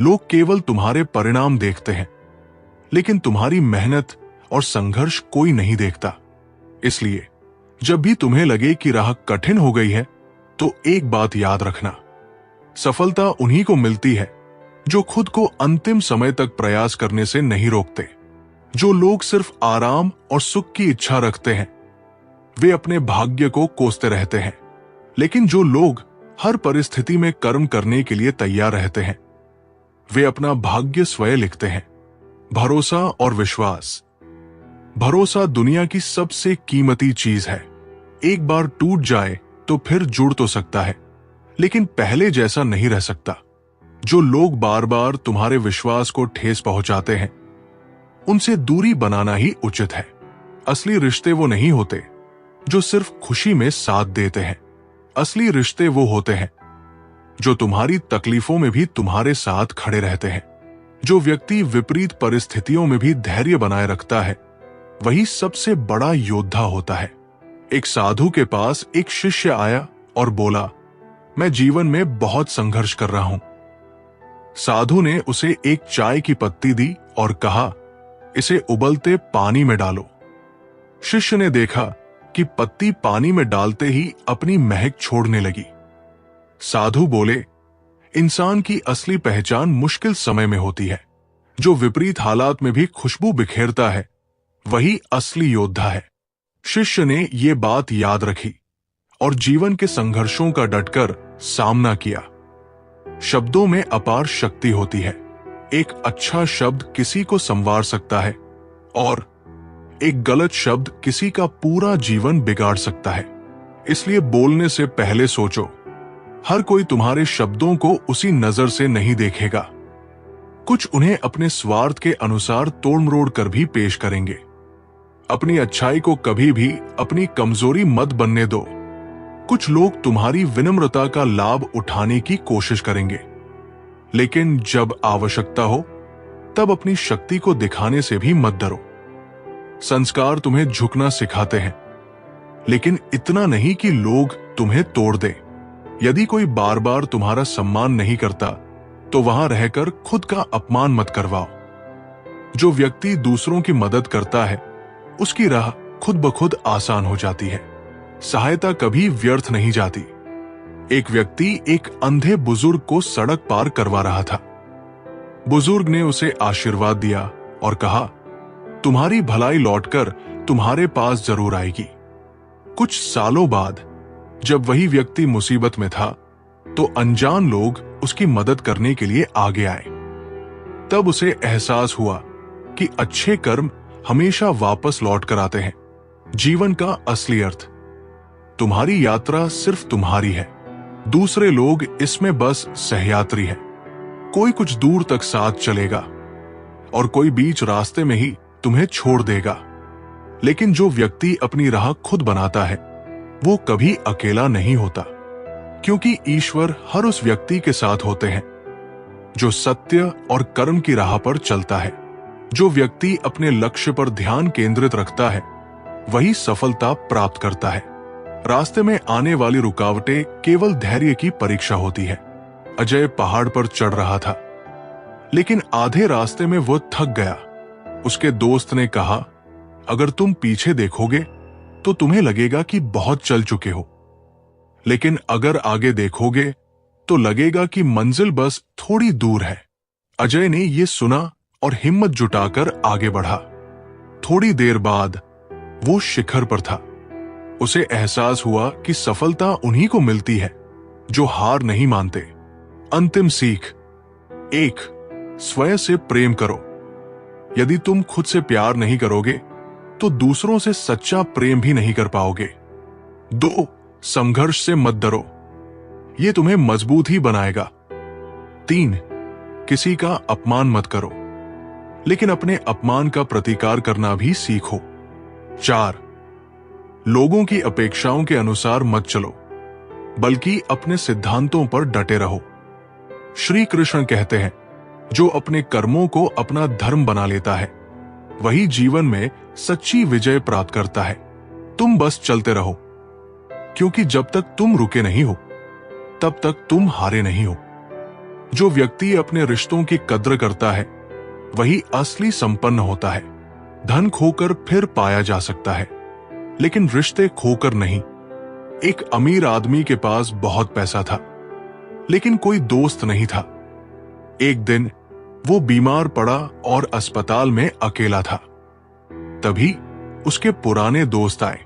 लोग केवल तुम्हारे परिणाम देखते हैं, लेकिन तुम्हारी मेहनत और संघर्ष कोई नहीं देखता। इसलिए जब भी तुम्हें लगे कि राह कठिन हो गई है, तो एक बात याद रखना, सफलता उन्हीं को मिलती है जो खुद को अंतिम समय तक प्रयास करने से नहीं रोकते। जो लोग सिर्फ आराम और सुख की इच्छा रखते हैं, वे अपने भाग्य को कोसते रहते हैं। लेकिन जो लोग हर परिस्थिति में कर्म करने के लिए तैयार रहते हैं, वे अपना भाग्य स्वयं लिखते हैं। भरोसा और विश्वास। भरोसा दुनिया की सबसे कीमती चीज है। एक बार टूट जाए तो फिर जुड़ तो सकता है, लेकिन पहले जैसा नहीं रह सकता। जो लोग बार बार तुम्हारे विश्वास को ठेस पहुंचाते हैं, उनसे दूरी बनाना ही उचित है। असली रिश्ते वो नहीं होते जो सिर्फ खुशी में साथ देते हैं। असली रिश्ते वो होते हैं जो तुम्हारी तकलीफों में भी तुम्हारे साथ खड़े रहते हैं। जो व्यक्ति विपरीत परिस्थितियों में भी धैर्य बनाए रखता है, वही सबसे बड़ा योद्धा होता है। एक साधु के पास एक शिष्य आया और बोला, मैं जीवन में बहुत संघर्ष कर रहा हूं। साधु ने उसे एक चाय की पत्ती दी और कहा, इसे उबलते पानी में डालो। शिष्य ने देखा कि पत्ती पानी में डालते ही अपनी महक छोड़ने लगी। साधु बोले, इंसान की असली पहचान मुश्किल समय में होती है। जो विपरीत हालात में भी खुशबू बिखेरता है, वही असली योद्धा है। शिष्य ने ये बात याद रखी और जीवन के संघर्षों का डटकर सामना किया। शब्दों में अपार शक्ति होती है। एक अच्छा शब्द किसी को संवार सकता है और एक गलत शब्द किसी का पूरा जीवन बिगाड़ सकता है। इसलिए बोलने से पहले सोचो। हर कोई तुम्हारे शब्दों को उसी नजर से नहीं देखेगा। कुछ उन्हें अपने स्वार्थ के अनुसार तोड़-मरोड़ कर भी पेश करेंगे। अपनी अच्छाई को कभी भी अपनी कमजोरी मत बनने दो। कुछ लोग तुम्हारी विनम्रता का लाभ उठाने की कोशिश करेंगे, लेकिन जब आवश्यकता हो तब अपनी शक्ति को दिखाने से भी मत डरो। संस्कार तुम्हें झुकना सिखाते हैं, लेकिन इतना नहीं कि लोग तुम्हें तोड़ दें। यदि कोई बार बार तुम्हारा सम्मान नहीं करता, तो वहां रहकर खुद का अपमान मत करवाओ। जो व्यक्ति दूसरों की मदद करता है, उसकी राह खुद ब खुद आसान हो जाती है। सहायता कभी व्यर्थ नहीं जाती। एक व्यक्ति एक अंधे बुजुर्ग को सड़क पार करवा रहा था। बुजुर्ग ने उसे आशीर्वाद दिया और कहा, तुम्हारी भलाई लौटकर तुम्हारे पास जरूर आएगी। कुछ सालों बाद जब वही व्यक्ति मुसीबत में था, तो अनजान लोग उसकी मदद करने के लिए आगे आए। तब उसे एहसास हुआ कि अच्छे कर्म हमेशा वापस लौट कर आते हैं। जीवन का असली अर्थ। तुम्हारी यात्रा सिर्फ तुम्हारी है, दूसरे लोग इसमें बस सहयात्री है। कोई कुछ दूर तक साथ चलेगा और कोई बीच रास्ते में ही तुम्हें छोड़ देगा। लेकिन जो व्यक्ति अपनी राह खुद बनाता है, वो कभी अकेला नहीं होता, क्योंकि ईश्वर हर उस व्यक्ति के साथ होते हैं जो सत्य और कर्म की राह पर चलता है। जो व्यक्ति अपने लक्ष्य पर ध्यान केंद्रित रखता है, वही सफलता प्राप्त करता है। रास्ते में आने वाली रुकावटें केवल धैर्य की परीक्षा होती है। अजय पहाड़ पर चढ़ रहा था, लेकिन आधे रास्ते में वो थक गया। उसके दोस्त ने कहा, अगर तुम पीछे देखोगे तो तुम्हें लगेगा कि बहुत चल चुके हो, लेकिन अगर आगे देखोगे तो लगेगा कि मंजिल बस थोड़ी दूर है। अजय ने यह सुना और हिम्मत जुटाकर आगे बढ़ा। थोड़ी देर बाद वो शिखर पर था। उसे एहसास हुआ कि सफलता उन्हीं को मिलती है जो हार नहीं मानते। अंतिम सीख: 1. स्वयं से प्रेम करो। यदि तुम खुद से प्यार नहीं करोगे तो दूसरों से सच्चा प्रेम भी नहीं कर पाओगे। 2. संघर्ष से मत डरो, यह तुम्हें मजबूत ही बनाएगा। 3. किसी का अपमान मत करो, लेकिन अपने अपमान का प्रतिकार करना भी सीखो। 4. लोगों की अपेक्षाओं के अनुसार मत चलो, बल्कि अपने सिद्धांतों पर डटे रहो। श्री कृष्ण कहते हैं, जो अपने कर्मों को अपना धर्म बना लेता है वही जीवन में सच्ची विजय प्राप्त करता है। तुम बस चलते रहो, क्योंकि जब तक तुम रुके नहीं हो तब तक तुम हारे नहीं हो। जो व्यक्ति अपने रिश्तों की कद्र करता है वही असली संपन्न होता है। धन खोकर फिर पाया जा सकता है, लेकिन रिश्ते खोकर नहीं। एक अमीर आदमी के पास बहुत पैसा था, लेकिन कोई दोस्त नहीं था। एक दिन वो बीमार पड़ा और अस्पताल में अकेला था। तभी उसके पुराने दोस्त आए,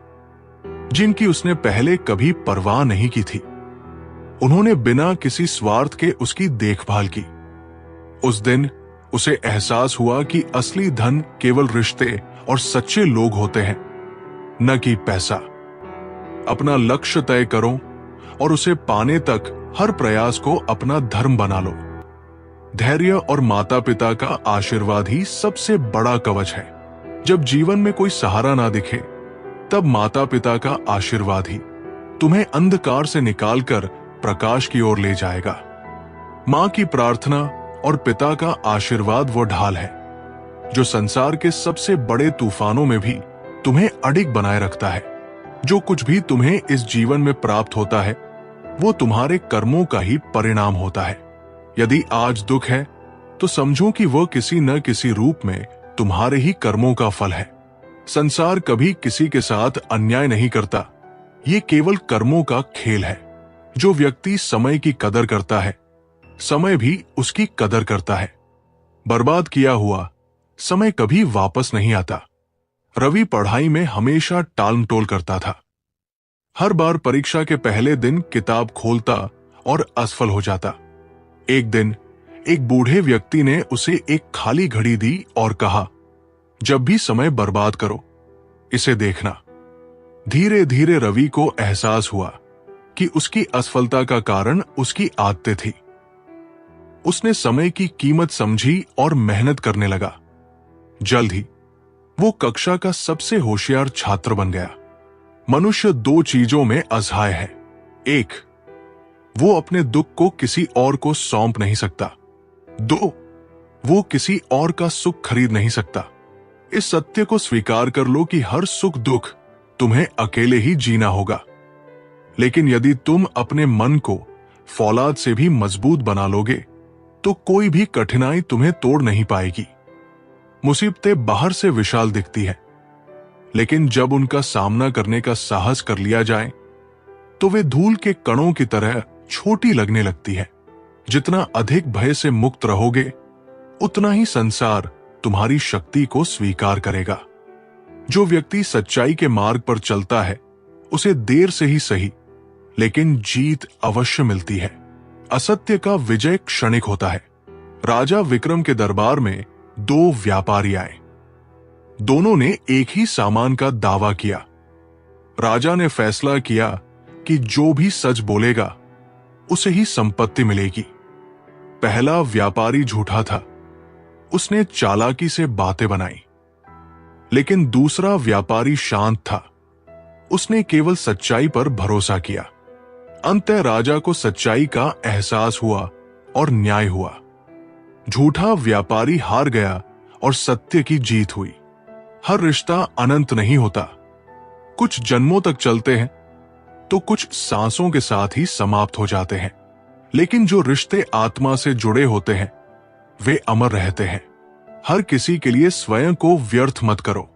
जिनकी उसने पहले कभी परवाह नहीं की थी। उन्होंने बिना किसी स्वार्थ के उसकी देखभाल की। उस दिन उसे एहसास हुआ कि असली धन केवल रिश्ते और सच्चे लोग होते हैं, न कि पैसा। अपना लक्ष्य तय करो और उसे पाने तक हर प्रयास को अपना धर्म बना लो। धैर्य और माता पिता का आशीर्वाद ही सबसे बड़ा कवच है। जब जीवन में कोई सहारा ना दिखे, तब माता पिता का आशीर्वाद ही तुम्हें अंधकार से निकालकर प्रकाश की ओर ले जाएगा। मां की प्रार्थना और पिता का आशीर्वाद वो ढाल है जो संसार के सबसे बड़े तूफानों में भी तुम्हें अडिग बनाए रखता है। जो कुछ भी तुम्हें इस जीवन में प्राप्त होता है वो तुम्हारे कर्मों का ही परिणाम होता है। यदि आज दुख है तो समझो कि वह किसी न किसी रूप में तुम्हारे ही कर्मों का फल है। संसार कभी किसी के साथ अन्याय नहीं करता, ये केवल कर्मों का खेल है। जो व्यक्ति समय की कदर करता है, समय भी उसकी कदर करता है। बर्बाद किया हुआ समय कभी वापस नहीं आता। रवि पढ़ाई में हमेशा टालमटोल करता था। हर बार परीक्षा के पहले दिन किताब खोलता और असफल हो जाता। एक दिन एक बूढ़े व्यक्ति ने उसे एक खाली घड़ी दी और कहा, जब भी समय बर्बाद करो, इसे देखना। धीरे धीरे रवि को एहसास हुआ कि उसकी असफलता का कारण उसकी आदतें थी। उसने समय की कीमत समझी और मेहनत करने लगा। जल्द ही वो कक्षा का सबसे होशियार छात्र बन गया। मनुष्य दो चीजों में असहाय है। एक, वो अपने दुख को किसी और को सौंप नहीं सकता। दो, वो किसी और का सुख खरीद नहीं सकता। इस सत्य को स्वीकार कर लो कि हर सुख दुख तुम्हें अकेले ही जीना होगा। लेकिन यदि तुम अपने मन को फौलाद से भी मजबूत बना लोगे तो कोई भी कठिनाई तुम्हें तोड़ नहीं पाएगी। मुसीबतें बाहर से विशाल दिखती है, लेकिन जब उनका सामना करने का साहस कर लिया जाए तो वे धूल के कणों की तरह छोटी लगने लगती है। जितना अधिक भय से मुक्त रहोगे, उतना ही संसार तुम्हारी शक्ति को स्वीकार करेगा। जो व्यक्ति सच्चाई के मार्ग पर चलता है, उसे देर से ही सही, लेकिन जीत अवश्य मिलती है। असत्य का विजय क्षणिक होता है। राजा विक्रम के दरबार में दो व्यापारी आए। दोनों ने एक ही सामान का दावा किया। राजा ने फैसला किया कि जो भी सच बोलेगा उसे ही संपत्ति मिलेगी। पहला व्यापारी झूठा था, उसने चालाकी से बातें बनाई। लेकिन दूसरा व्यापारी शांत था, उसने केवल सच्चाई पर भरोसा किया। अंततः राजा को सच्चाई का एहसास हुआ और न्याय हुआ। झूठा व्यापारी हार गया और सत्य की जीत हुई। हर रिश्ता अनंत नहीं होता। कुछ जन्मों तक चलते हैं तो कुछ सांसों के साथ ही समाप्त हो जाते हैं। लेकिन जो रिश्ते आत्मा से जुड़े होते हैं वे अमर रहते हैं। हर किसी के लिए स्वयं को व्यर्थ मत करो।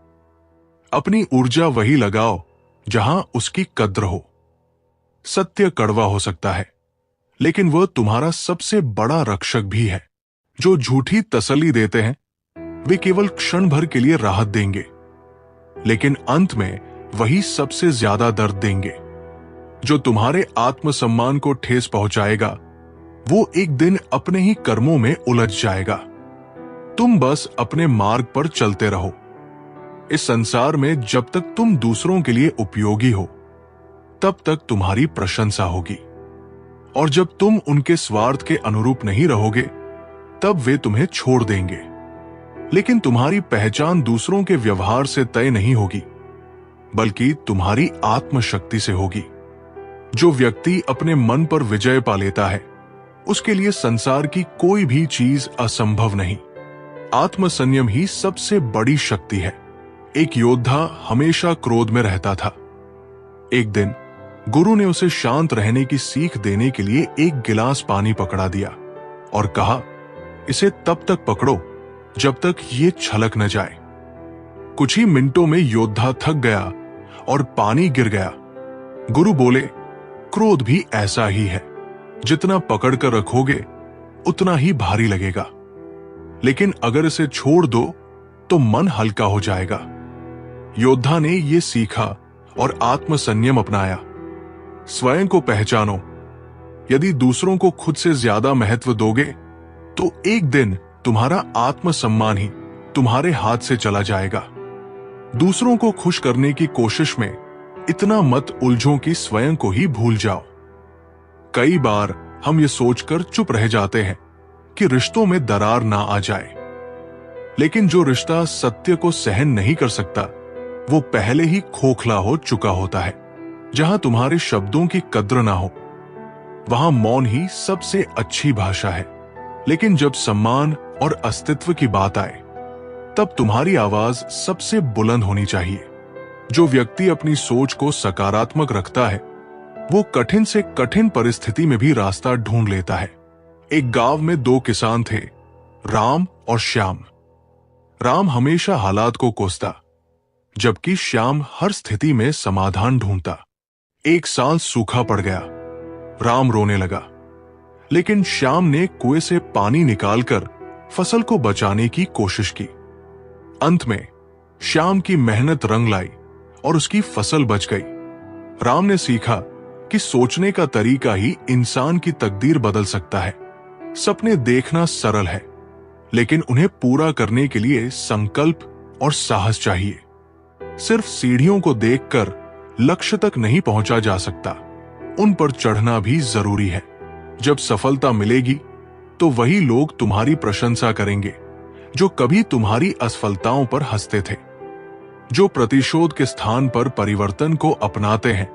अपनी ऊर्जा वही लगाओ जहां उसकी कद्र हो। सत्य कड़वा हो सकता है, लेकिन वह तुम्हारा सबसे बड़ा रक्षक भी है। जो झूठी तसल्ली देते हैं वे केवल क्षण भर के लिए राहत देंगे, लेकिन अंत में वही सबसे ज्यादा दर्द देंगे। जो तुम्हारे आत्मसम्मान को ठेस पहुंचाएगा वो एक दिन अपने ही कर्मों में उलझ जाएगा। तुम बस अपने मार्ग पर चलते रहो। इस संसार में जब तक तुम दूसरों के लिए उपयोगी हो तब तक तुम्हारी प्रशंसा होगी, और जब तुम उनके स्वार्थ के अनुरूप नहीं रहोगे तब वे तुम्हें छोड़ देंगे। लेकिन तुम्हारी पहचान दूसरों के व्यवहार से तय नहीं होगी, बल्कि तुम्हारी आत्मशक्ति से होगी। जो व्यक्ति अपने मन पर विजय पा लेता है उसके लिए संसार की कोई भी चीज असंभव नहीं। आत्मसंयम ही सबसे बड़ी शक्ति है। एक योद्धा हमेशा क्रोध में रहता था। एक दिन गुरु ने उसे शांत रहने की सीख देने के लिए एक गिलास पानी पकड़ा दिया और कहा, इसे तब तक पकड़ो जब तक ये छलक न जाए। कुछ ही मिनटों में योद्धा थक गया और पानी गिर गया। गुरु बोले, क्रोध भी ऐसा ही है, जितना पकड़ कर रखोगे उतना ही भारी लगेगा, लेकिन अगर इसे छोड़ दो तो मन हल्का हो जाएगा। योद्धा ने यह सीखा और आत्मसंयम अपनाया। स्वयं को पहचानो। यदि दूसरों को खुद से ज्यादा महत्व दोगे तो एक दिन तुम्हारा आत्मसम्मान ही तुम्हारे हाथ से चला जाएगा। दूसरों को खुश करने की कोशिश में इतना मत उलझो कि स्वयं को ही भूल जाओ। कई बार हम ये सोचकर चुप रह जाते हैं कि रिश्तों में दरार ना आ जाए, लेकिन जो रिश्ता सत्य को सहन नहीं कर सकता वो पहले ही खोखला हो चुका होता है। जहां तुम्हारे शब्दों की कद्र ना हो वहां मौन ही सबसे अच्छी भाषा है। लेकिन जब सम्मान और अस्तित्व की बात आए तब तुम्हारी आवाज सबसे बुलंद होनी चाहिए। जो व्यक्ति अपनी सोच को सकारात्मक रखता है वो कठिन से कठिन परिस्थिति में भी रास्ता ढूंढ लेता है। एक गांव में दो किसान थे, राम और श्याम। राम हमेशा हालात को कोसता, जबकि श्याम हर स्थिति में समाधान ढूंढता। एक साल सूखा पड़ गया। राम रोने लगा, लेकिन श्याम ने कुएं से पानी निकालकर फसल को बचाने की कोशिश की। अंत में श्याम की मेहनत रंग लाई और उसकी फसल बच गई। राम ने सीखा कि सोचने का तरीका ही इंसान की तकदीर बदल सकता है। सपने देखना सरल है, लेकिन उन्हें पूरा करने के लिए संकल्प और साहस चाहिए। सिर्फ सीढ़ियों को देखकर लक्ष्य तक नहीं पहुंचा जा सकता, उन पर चढ़ना भी जरूरी है। जब सफलता मिलेगी तो वही लोग तुम्हारी प्रशंसा करेंगे जो कभी तुम्हारी असफलताओं पर हंसते थे। जो प्रतिशोध के स्थान पर परिवर्तन को अपनाते हैं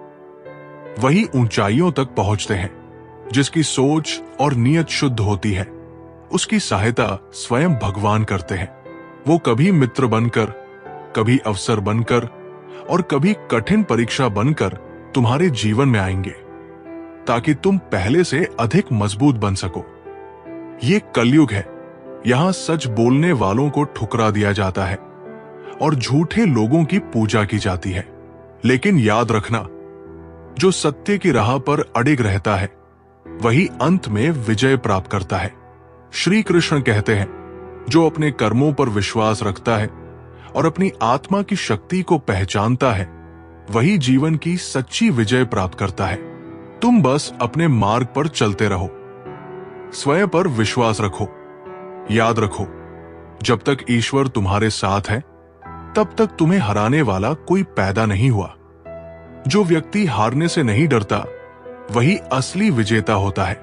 वही ऊंचाइयों तक पहुंचते हैं। जिसकी सोच और नीयत शुद्ध होती है उसकी सहायता स्वयं भगवान करते हैं। वो कभी मित्र बनकर, कभी अवसर बनकर और कभी कठिन परीक्षा बनकर तुम्हारे जीवन में आएंगे, ताकि तुम पहले से अधिक मजबूत बन सको। ये कलयुग है। यहां सच बोलने वालों को ठुकरा दिया जाता है और झूठे लोगों की पूजा की जाती है। लेकिन याद रखना, जो सत्य की राह पर अडिग रहता है वही अंत में विजय प्राप्त करता है। श्री कृष्ण कहते हैं, जो अपने कर्मों पर विश्वास रखता है और अपनी आत्मा की शक्ति को पहचानता है वही जीवन की सच्ची विजय प्राप्त करता है। तुम बस अपने मार्ग पर चलते रहो, स्वयं पर विश्वास रखो। याद रखो, जब तक ईश्वर तुम्हारे साथ है तब तक तुम्हें हराने वाला कोई पैदा नहीं हुआ। जो व्यक्ति हारने से नहीं डरता वही असली विजेता होता है।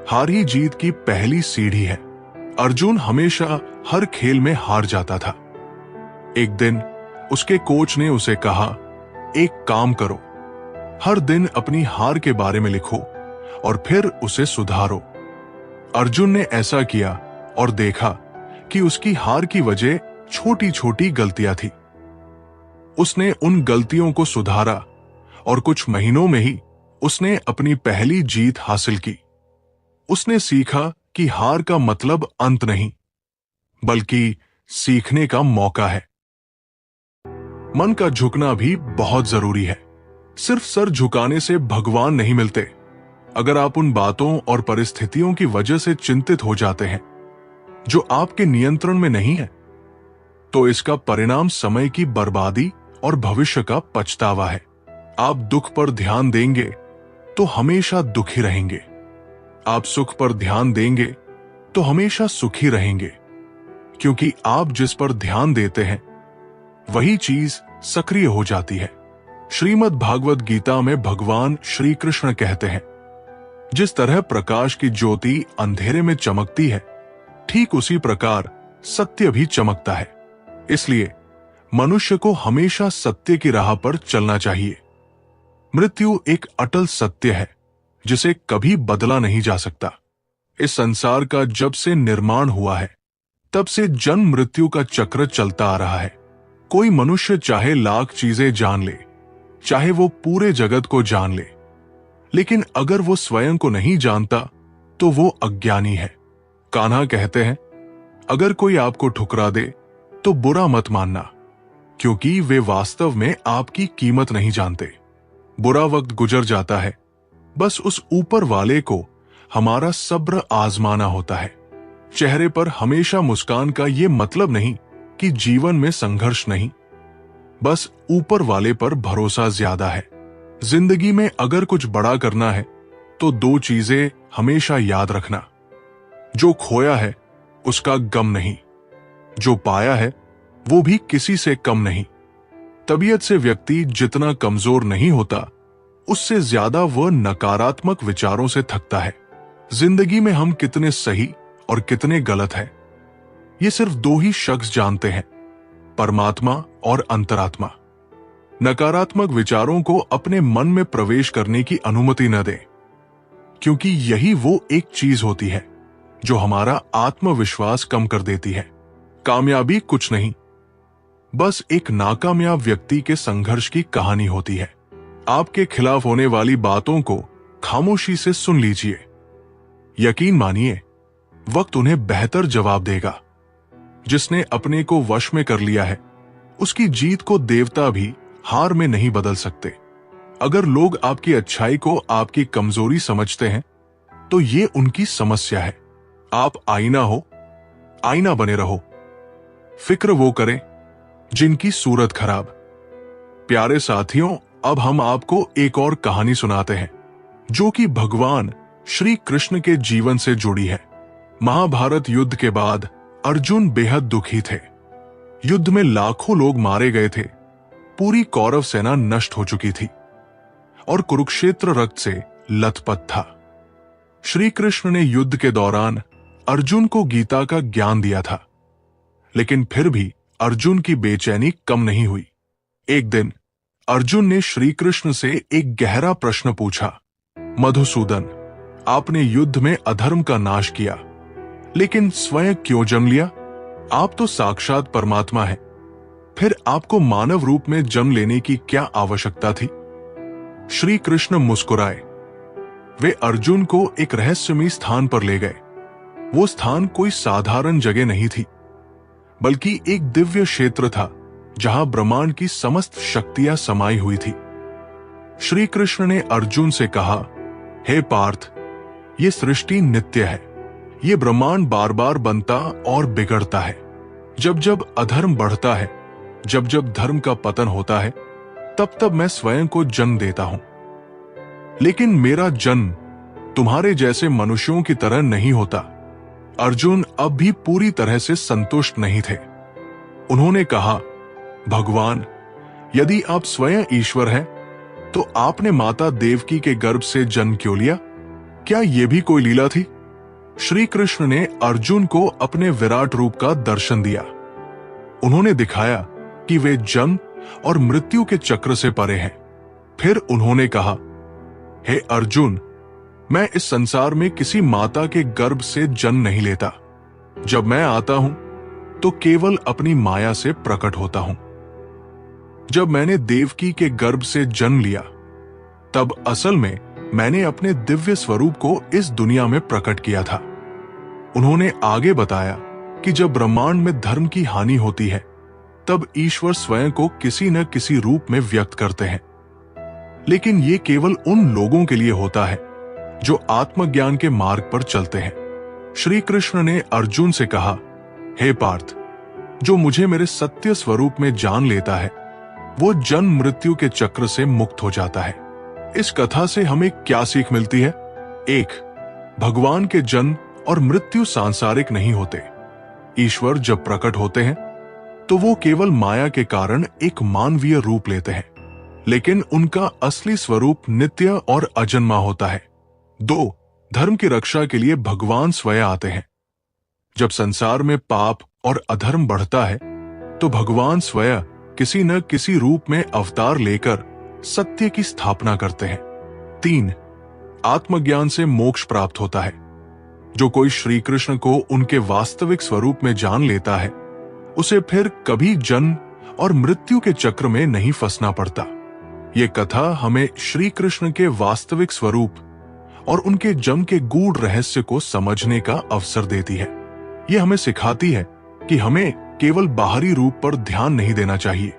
हार ही जीत की पहली सीढ़ी है। अर्जुन हमेशा हर खेल में हार जाता था। एक दिन उसके कोच ने उसे कहा, एक काम करो, हर दिन अपनी हार के बारे में लिखो और फिर उसे सुधारो। अर्जुन ने ऐसा किया और देखा कि उसकी हार की वजह छोटी छोटी गलतियां थी। उसने उन गलतियों को सुधारा और कुछ महीनों में ही उसने अपनी पहली जीत हासिल की। उसने सीखा कि हार का मतलब अंत नहीं, बल्कि सीखने का मौका है। मन का झुकना भी बहुत जरूरी है। सिर्फ सर झुकाने से भगवान नहीं मिलते। अगर आप उन बातों और परिस्थितियों की वजह से चिंतित हो जाते हैं जो आपके नियंत्रण में नहीं है, तो इसका परिणाम समय की बर्बादी और भविष्य का पछतावा है। आप दुख पर ध्यान देंगे तो हमेशा दुखी रहेंगे। आप सुख पर ध्यान देंगे तो हमेशा सुखी रहेंगे, क्योंकि आप जिस पर ध्यान देते हैं वही चीज सक्रिय हो जाती है। श्रीमद् भागवत गीता में भगवान श्री कृष्ण कहते हैं, जिस तरह प्रकाश की ज्योति अंधेरे में चमकती है, ठीक उसी प्रकार सत्य भी चमकता है। इसलिए मनुष्य को हमेशा सत्य की राह पर चलना चाहिए। मृत्यु एक अटल सत्य है जिसे कभी बदला नहीं जा सकता। इस संसार का जब से निर्माण हुआ है तब से जन्म मृत्यु का चक्र चलता आ रहा है। कोई मनुष्य चाहे लाख चीजें जान ले, चाहे वो पूरे जगत को जान ले, लेकिन अगर वो स्वयं को नहीं जानता तो वो अज्ञानी है। कान्हा कहते हैं, अगर कोई आपको ठुकरा दे तो बुरा मत मानना, क्योंकि वे वास्तव में आपकी कीमत नहीं जानते। बुरा वक्त गुजर जाता है, बस उस ऊपर वाले को हमारा सब्र आजमाना होता है। चेहरे पर हमेशा मुस्कान का ये मतलब नहीं कि जीवन में संघर्ष नहीं, बस ऊपर वाले पर भरोसा ज्यादा है। जिंदगी में अगर कुछ बड़ा करना है तो दो चीजें हमेशा याद रखना। जो खोया है उसका गम नहीं, जो पाया है वो भी किसी से कम नहीं। तबीयत से व्यक्ति जितना कमजोर नहीं होता, उससे ज्यादा वह नकारात्मक विचारों से थकता है। जिंदगी में हम कितने सही और कितने गलत हैं, ये सिर्फ दो ही शख्स जानते हैं, परमात्मा और अंतरात्मा। नकारात्मक विचारों को अपने मन में प्रवेश करने की अनुमति न दें, क्योंकि यही वो एक चीज होती है जो हमारा आत्मविश्वास कम कर देती है। कामयाबी कुछ नहीं, बस एक नाकामयाब व्यक्ति के संघर्ष की कहानी होती है। आपके खिलाफ होने वाली बातों को खामोशी से सुन लीजिए। यकीन मानिए, वक्त उन्हें बेहतर जवाब देगा। जिसने अपने को वश में कर लिया है, उसकी जीत को देवता भी हार में नहीं बदल सकते। अगर लोग आपकी अच्छाई को आपकी कमजोरी समझते हैं, तो ये उनकी समस्या है। आप आईना हो, आईना बने रहो। फिक्र वो करें जिनकी सूरत खराब। प्यारे साथियों, अब हम आपको एक और कहानी सुनाते हैं जो कि भगवान श्री कृष्ण के जीवन से जुड़ी है। महाभारत युद्ध के बाद अर्जुन बेहद दुखी थे। युद्ध में लाखों लोग मारे गए थे, पूरी कौरव सेना नष्ट हो चुकी थी और कुरुक्षेत्र रक्त से लथपथ था। श्री कृष्ण ने युद्ध के दौरान अर्जुन को गीता का ज्ञान दिया था, लेकिन फिर भी अर्जुन की बेचैनी कम नहीं हुई। एक दिन अर्जुन ने श्री कृष्ण से एक गहरा प्रश्न पूछा, मधुसूदन, आपने युद्ध में अधर्म का नाश किया, लेकिन स्वयं क्यों जन्म लिया? आप तो साक्षात परमात्मा हैं, फिर आपको मानव रूप में जन्म लेने की क्या आवश्यकता थी? श्री कृष्ण मुस्कुराए। वे अर्जुन को एक रहस्यमयी स्थान पर ले गए। वो स्थान कोई साधारण जगह नहीं थी, बल्कि एक दिव्य क्षेत्र था जहां ब्रह्मांड की समस्त शक्तियां समाई हुई थी। श्री कृष्ण ने अर्जुन से कहा, हे पार्थ, ये सृष्टि नित्य है। ये ब्रह्मांड बार बार बनता और बिगड़ता है। जब जब अधर्म बढ़ता है, जब जब धर्म का पतन होता है, तब तब मैं स्वयं को जन्म देता हूं। लेकिन मेरा जन्म तुम्हारे जैसे मनुष्यों की तरह नहीं होता। अर्जुन अब भी पूरी तरह से संतुष्ट नहीं थे। उन्होंने कहा, भगवान, यदि आप स्वयं ईश्वर हैं, तो आपने माता देवकी के गर्भ से जन्म क्यों लिया? क्या यह भी कोई लीला थी? श्री कृष्ण ने अर्जुन को अपने विराट रूप का दर्शन दिया। उन्होंने दिखाया कि वे जन्म और मृत्यु के चक्र से परे हैं। फिर उन्होंने कहा, हे अर्जुन, मैं इस संसार में किसी माता के गर्भ से जन्म नहीं लेता। जब मैं आता हूं तो केवल अपनी माया से प्रकट होता हूं। जब मैंने देवकी के गर्भ से जन्म लिया, तब असल में मैंने अपने दिव्य स्वरूप को इस दुनिया में प्रकट किया था। उन्होंने आगे बताया कि जब ब्रह्मांड में धर्म की हानि होती है तब ईश्वर स्वयं को किसी न किसी रूप में व्यक्त करते हैं, लेकिन ये केवल उन लोगों के लिए होता है जो आत्मज्ञान के मार्ग पर चलते हैं। श्री कृष्ण ने अर्जुन से कहा, हे पार्थ, जो मुझे मेरे सत्य स्वरूप में जान लेता है वो जन्म मृत्यु के चक्र से मुक्त हो जाता है। इस कथा से हमें क्या सीख मिलती है? 1. भगवान के जन्म और मृत्यु सांसारिक नहीं होते। ईश्वर जब प्रकट होते हैं तो वो केवल माया के कारण एक मानवीय रूप लेते हैं, लेकिन उनका असली स्वरूप नित्य और अजन्मा होता है। 2. धर्म की रक्षा के लिए भगवान स्वयं आते हैं। जब संसार में पाप और अधर्म बढ़ता है तो भगवान स्वयं किसी न किसी रूप में अवतार लेकर सत्य की स्थापना करते हैं। 3. आत्मज्ञान से मोक्ष प्राप्त होता है। जो कोई श्री कृष्ण को उनके वास्तविक स्वरूप में जान लेता है उसे फिर कभी जन्म और मृत्यु के चक्र में नहीं फंसना पड़ता। ये कथा हमें श्री कृष्ण के वास्तविक स्वरूप और उनके जन्म के गूढ़ रहस्य को समझने का अवसर देती है। ये हमें सिखाती है कि हमें केवल बाहरी रूप पर ध्यान नहीं देना चाहिए,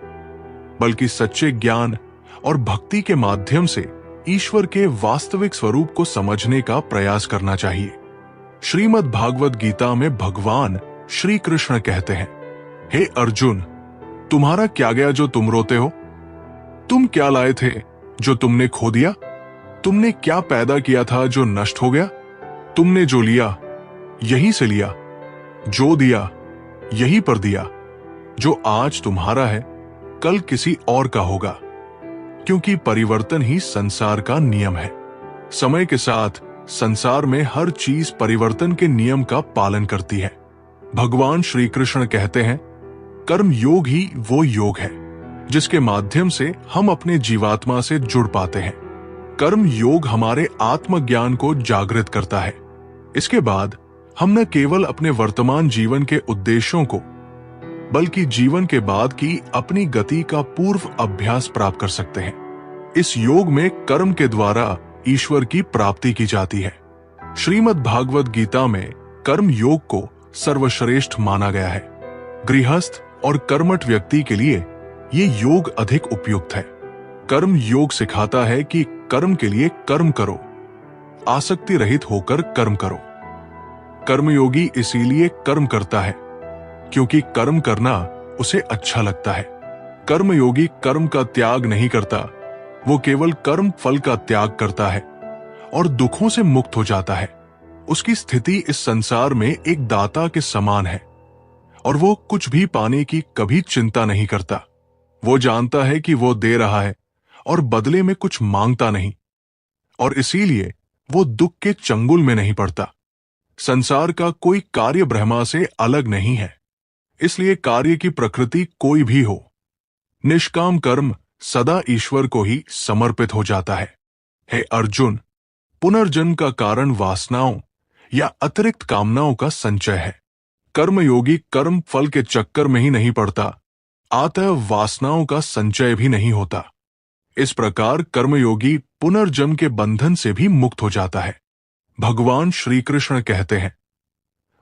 बल्कि सच्चे ज्ञान और भक्ति के माध्यम से ईश्वर के वास्तविक स्वरूप को समझने का प्रयास करना चाहिए। श्रीमद् भागवत गीता में भगवान श्री कृष्ण कहते हैं, हे अर्जुन, तुम्हारा क्या गया जो तुम रोते हो? तुम क्या लाए थे जो तुमने खो दिया? तुमने क्या पैदा किया था जो नष्ट हो गया? तुमने जो लिया यहीं से लिया, जो दिया यहीं पर दिया। जो आज तुम्हारा है कल किसी और का होगा, क्योंकि परिवर्तन ही संसार का नियम है। समय के साथ संसार में हर चीज परिवर्तन के नियम का पालन करती है। भगवान श्री कृष्ण कहते हैं, कर्म योग ही वो योग है जिसके माध्यम से हम अपने जीवात्मा से जुड़ पाते हैं। कर्म योग हमारे आत्मज्ञान को जागृत करता है। इसके बाद हम न केवल अपने वर्तमान जीवन के उद्देश्यों को, बल्कि जीवन के बाद की अपनी गति का पूर्व अभ्यास प्राप्त कर सकते हैं। इस योग में कर्म के द्वारा ईश्वर की प्राप्ति की जाती है। श्रीमद् भागवत गीता में कर्म योग को सर्वश्रेष्ठ माना गया है। गृहस्थ और कर्मठ व्यक्ति के लिए ये योग अधिक उपयुक्त है। कर्म योग सिखाता है कि कर्म के लिए कर्म करो, आसक्ति रहित होकर कर्म करो। कर्मयोगी इसीलिए कर्म करता है क्योंकि कर्म करना उसे अच्छा लगता है। कर्मयोगी कर्म का त्याग नहीं करता, वो केवल कर्म फल का त्याग करता है और दुखों से मुक्त हो जाता है। उसकी स्थिति इस संसार में एक दाता के समान है और वो कुछ भी पाने की कभी चिंता नहीं करता। वो जानता है कि वो दे रहा है और बदले में कुछ मांगता नहीं, और इसीलिए वो दुख के चंगुल में नहीं पड़ता। संसार का कोई कार्य ब्रह्मा से अलग नहीं है, इसलिए कार्य की प्रकृति कोई भी हो, निष्काम कर्म सदा ईश्वर को ही समर्पित हो जाता है। हे अर्जुन, पुनर्जन्म का कारण वासनाओं या अतिरिक्त कामनाओं का संचय है। कर्मयोगी कर्म फल के चक्कर में ही नहीं पड़ता, अतः वासनाओं का संचय भी नहीं होता। इस प्रकार कर्मयोगी पुनर्जन्म के बंधन से भी मुक्त हो जाता है। भगवान श्री कृष्ण कहते हैं,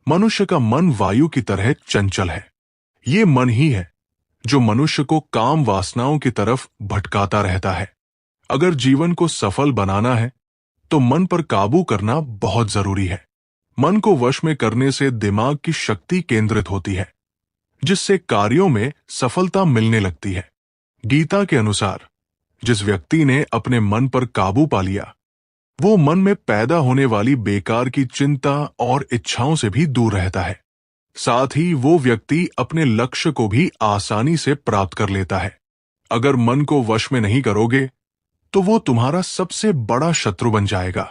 मनुष्य का मन वायु की तरह चंचल है। ये मन ही है जो मनुष्य को काम वासनाओं की तरफ भटकाता रहता है। अगर जीवन को सफल बनाना है तो मन पर काबू करना बहुत जरूरी है। मन को वश में करने से दिमाग की शक्ति केंद्रित होती है, जिससे कार्यों में सफलता मिलने लगती है। गीता के अनुसार जिस व्यक्ति ने अपने मन पर काबू पा लिया, वो मन में पैदा होने वाली बेकार की चिंता और इच्छाओं से भी दूर रहता है। साथ ही वो व्यक्ति अपने लक्ष्य को भी आसानी से प्राप्त कर लेता है। अगर मन को वश में नहीं करोगे तो वो तुम्हारा सबसे बड़ा शत्रु बन जाएगा।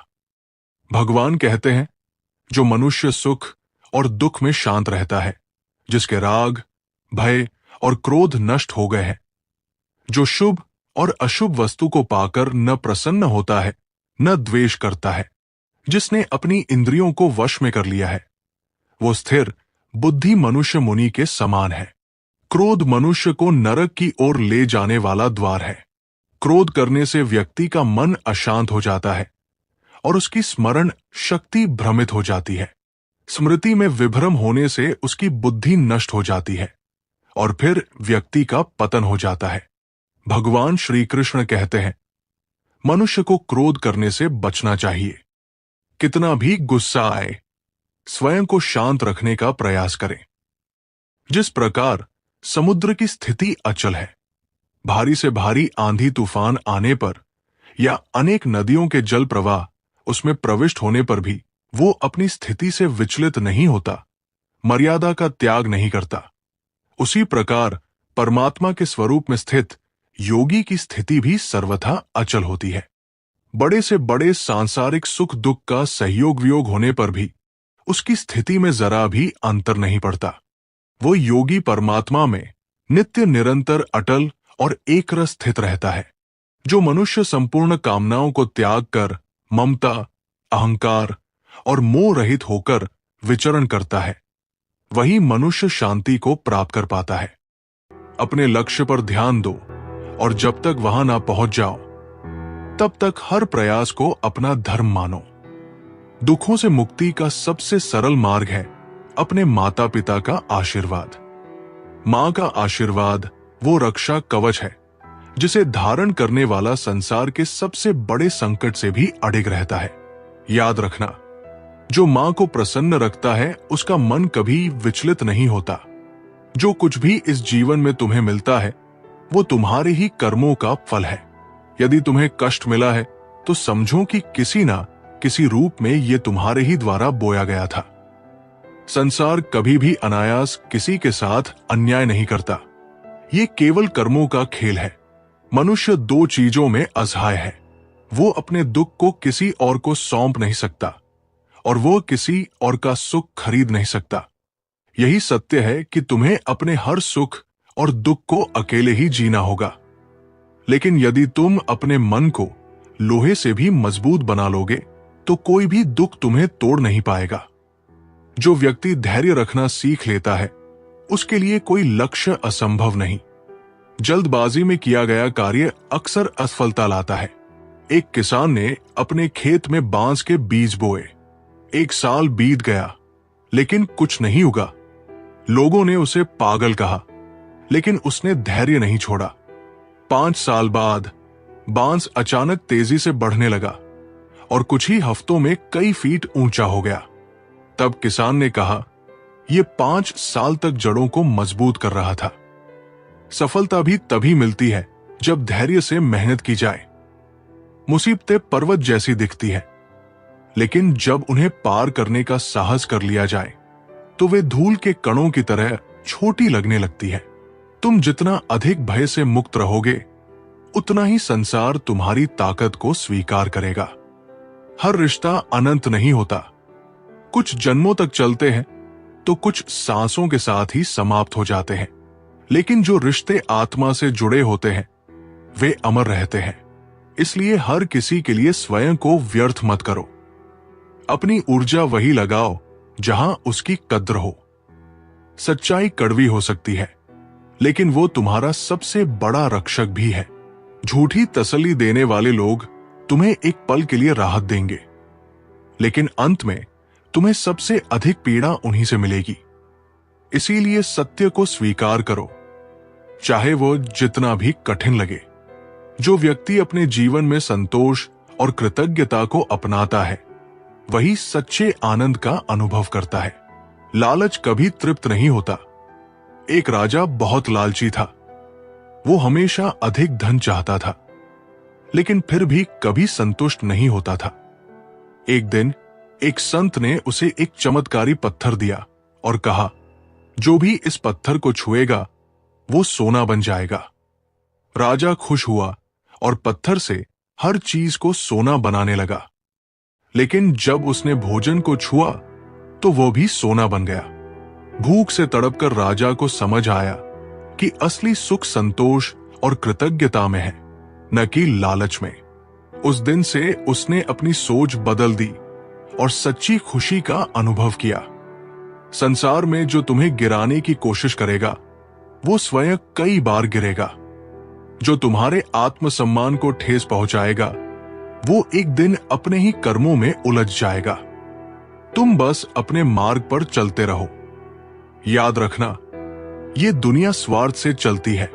भगवान कहते हैं, जो मनुष्य सुख और दुख में शांत रहता है, जिसके राग, भय और क्रोध नष्ट हो गए हैं, जो शुभ और अशुभ वस्तु को पाकर न प्रसन्न होता है न द्वेष करता है, जिसने अपनी इंद्रियों को वश में कर लिया है, वो स्थिर बुद्धि मनुष्य मुनि के समान है। क्रोध मनुष्य को नरक की ओर ले जाने वाला द्वार है। क्रोध करने से व्यक्ति का मन अशांत हो जाता है और उसकी स्मरण शक्ति भ्रमित हो जाती है। स्मृति में विभ्रम होने से उसकी बुद्धि नष्ट हो जाती है और फिर व्यक्ति का पतन हो जाता है। भगवान श्री कृष्ण कहते हैं, मनुष्य को क्रोध करने से बचना चाहिए। कितना भी गुस्सा आए, स्वयं को शांत रखने का प्रयास करें। जिस प्रकार समुद्र की स्थिति अचल है, भारी से भारी आंधी तूफान आने पर या अनेक नदियों के जल प्रवाह उसमें प्रविष्ट होने पर भी वो अपनी स्थिति से विचलित नहीं होता, मर्यादा का त्याग नहीं करता, उसी प्रकार परमात्मा के स्वरूप में स्थित योगी की स्थिति भी सर्वथा अचल होती है। बड़े से बड़े सांसारिक सुख दुख का सहयोग वियोग होने पर भी उसकी स्थिति में जरा भी अंतर नहीं पड़ता। वो योगी परमात्मा में नित्य निरंतर अटल और एक रस स्थित रहता है। जो मनुष्य संपूर्ण कामनाओं को त्याग कर ममता, अहंकार और मोह रहित होकर विचरण करता है, वही मनुष्य शांति को प्राप्त कर पाता है। अपने लक्ष्य पर ध्यान दो और जब तक वहां ना पहुंच जाओ तब तक हर प्रयास को अपना धर्म मानो। दुखों से मुक्ति का सबसे सरल मार्ग है अपने माता पिता का आशीर्वाद। मां का आशीर्वाद वो रक्षा कवच है जिसे धारण करने वाला संसार के सबसे बड़े संकट से भी अडिग रहता है। याद रखना, जो मां को प्रसन्न रखता है उसका मन कभी विचलित नहीं होता। जो कुछ भी इस जीवन में तुम्हें मिलता है वो तुम्हारे ही कर्मों का फल है। यदि तुम्हें कष्ट मिला है तो समझो कि किसी ना किसी रूप में ये तुम्हारे ही द्वारा बोया गया था। संसार कभी भी अनायास किसी के साथ अन्याय नहीं करता। ये केवल कर्मों का खेल है। मनुष्य दो चीजों में असहाय है। वो अपने दुख को किसी और को सौंप नहीं सकता और वो किसी और का सुख खरीद नहीं सकता। यही सत्य है कि तुम्हें अपने हर सुख और दुख को अकेले ही जीना होगा। लेकिन यदि तुम अपने मन को लोहे से भी मजबूत बना लोगे तो कोई भी दुख तुम्हें तोड़ नहीं पाएगा। जो व्यक्ति धैर्य रखना सीख लेता है उसके लिए कोई लक्ष्य असंभव नहीं। जल्दबाजी में किया गया कार्य अक्सर असफलता लाता है। एक किसान ने अपने खेत में बांस के बीज बोए। 1 साल बीत गया लेकिन कुछ नहीं उगा। लोगों ने उसे पागल कहा, लेकिन उसने धैर्य नहीं छोड़ा। 5 साल बाद बांस अचानक तेजी से बढ़ने लगा और कुछ ही हफ्तों में कई फीट ऊंचा हो गया। तब किसान ने कहा, यह 5 साल तक जड़ों को मजबूत कर रहा था। सफलता भी तभी मिलती है जब धैर्य से मेहनत की जाए। मुसीबतें पर्वत जैसी दिखती है, लेकिन जब उन्हें पार करने का साहस कर लिया जाए तो वे धूल के कणों की तरह छोटी लगने लगती है। तुम जितना अधिक भय से मुक्त रहोगे उतना ही संसार तुम्हारी ताकत को स्वीकार करेगा। हर रिश्ता अनंत नहीं होता। कुछ जन्मों तक चलते हैं तो कुछ सांसों के साथ ही समाप्त हो जाते हैं, लेकिन जो रिश्ते आत्मा से जुड़े होते हैं वे अमर रहते हैं। इसलिए हर किसी के लिए स्वयं को व्यर्थ मत करो। अपनी ऊर्जा वही लगाओ जहां उसकी कद्र हो। सच्चाई कड़वी हो सकती है, लेकिन वो तुम्हारा सबसे बड़ा रक्षक भी है। झूठी तसल्ली देने वाले लोग तुम्हें एक पल के लिए राहत देंगे, लेकिन अंत में तुम्हें सबसे अधिक पीड़ा उन्हीं से मिलेगी। इसीलिए सत्य को स्वीकार करो, चाहे वो जितना भी कठिन लगे। जो व्यक्ति अपने जीवन में संतोष और कृतज्ञता को अपनाता है वही सच्चे आनंद का अनुभव करता है। लालच कभी तृप्त नहीं होता। एक राजा बहुत लालची था। वो हमेशा अधिक धन चाहता था, लेकिन फिर भी कभी संतुष्ट नहीं होता था। एक दिन एक संत ने उसे एक चमत्कारी पत्थर दिया और कहा, जो भी इस पत्थर को छुएगा वो सोना बन जाएगा। राजा खुश हुआ और पत्थर से हर चीज को सोना बनाने लगा, लेकिन जब उसने भोजन को छुआ तो वो भी सोना बन गया। भूख से तड़पकर राजा को समझ आया कि असली सुख संतोष और कृतज्ञता में है, न कि लालच में। उस दिन से उसने अपनी सोच बदल दी और सच्ची खुशी का अनुभव किया। संसार में जो तुम्हें गिराने की कोशिश करेगा वो स्वयं कई बार गिरेगा। जो तुम्हारे आत्मसम्मान को ठेस पहुंचाएगा वो एक दिन अपने ही कर्मों में उलझ जाएगा। तुम बस अपने मार्ग पर चलते रहो। याद रखना, ये दुनिया स्वार्थ से चलती है।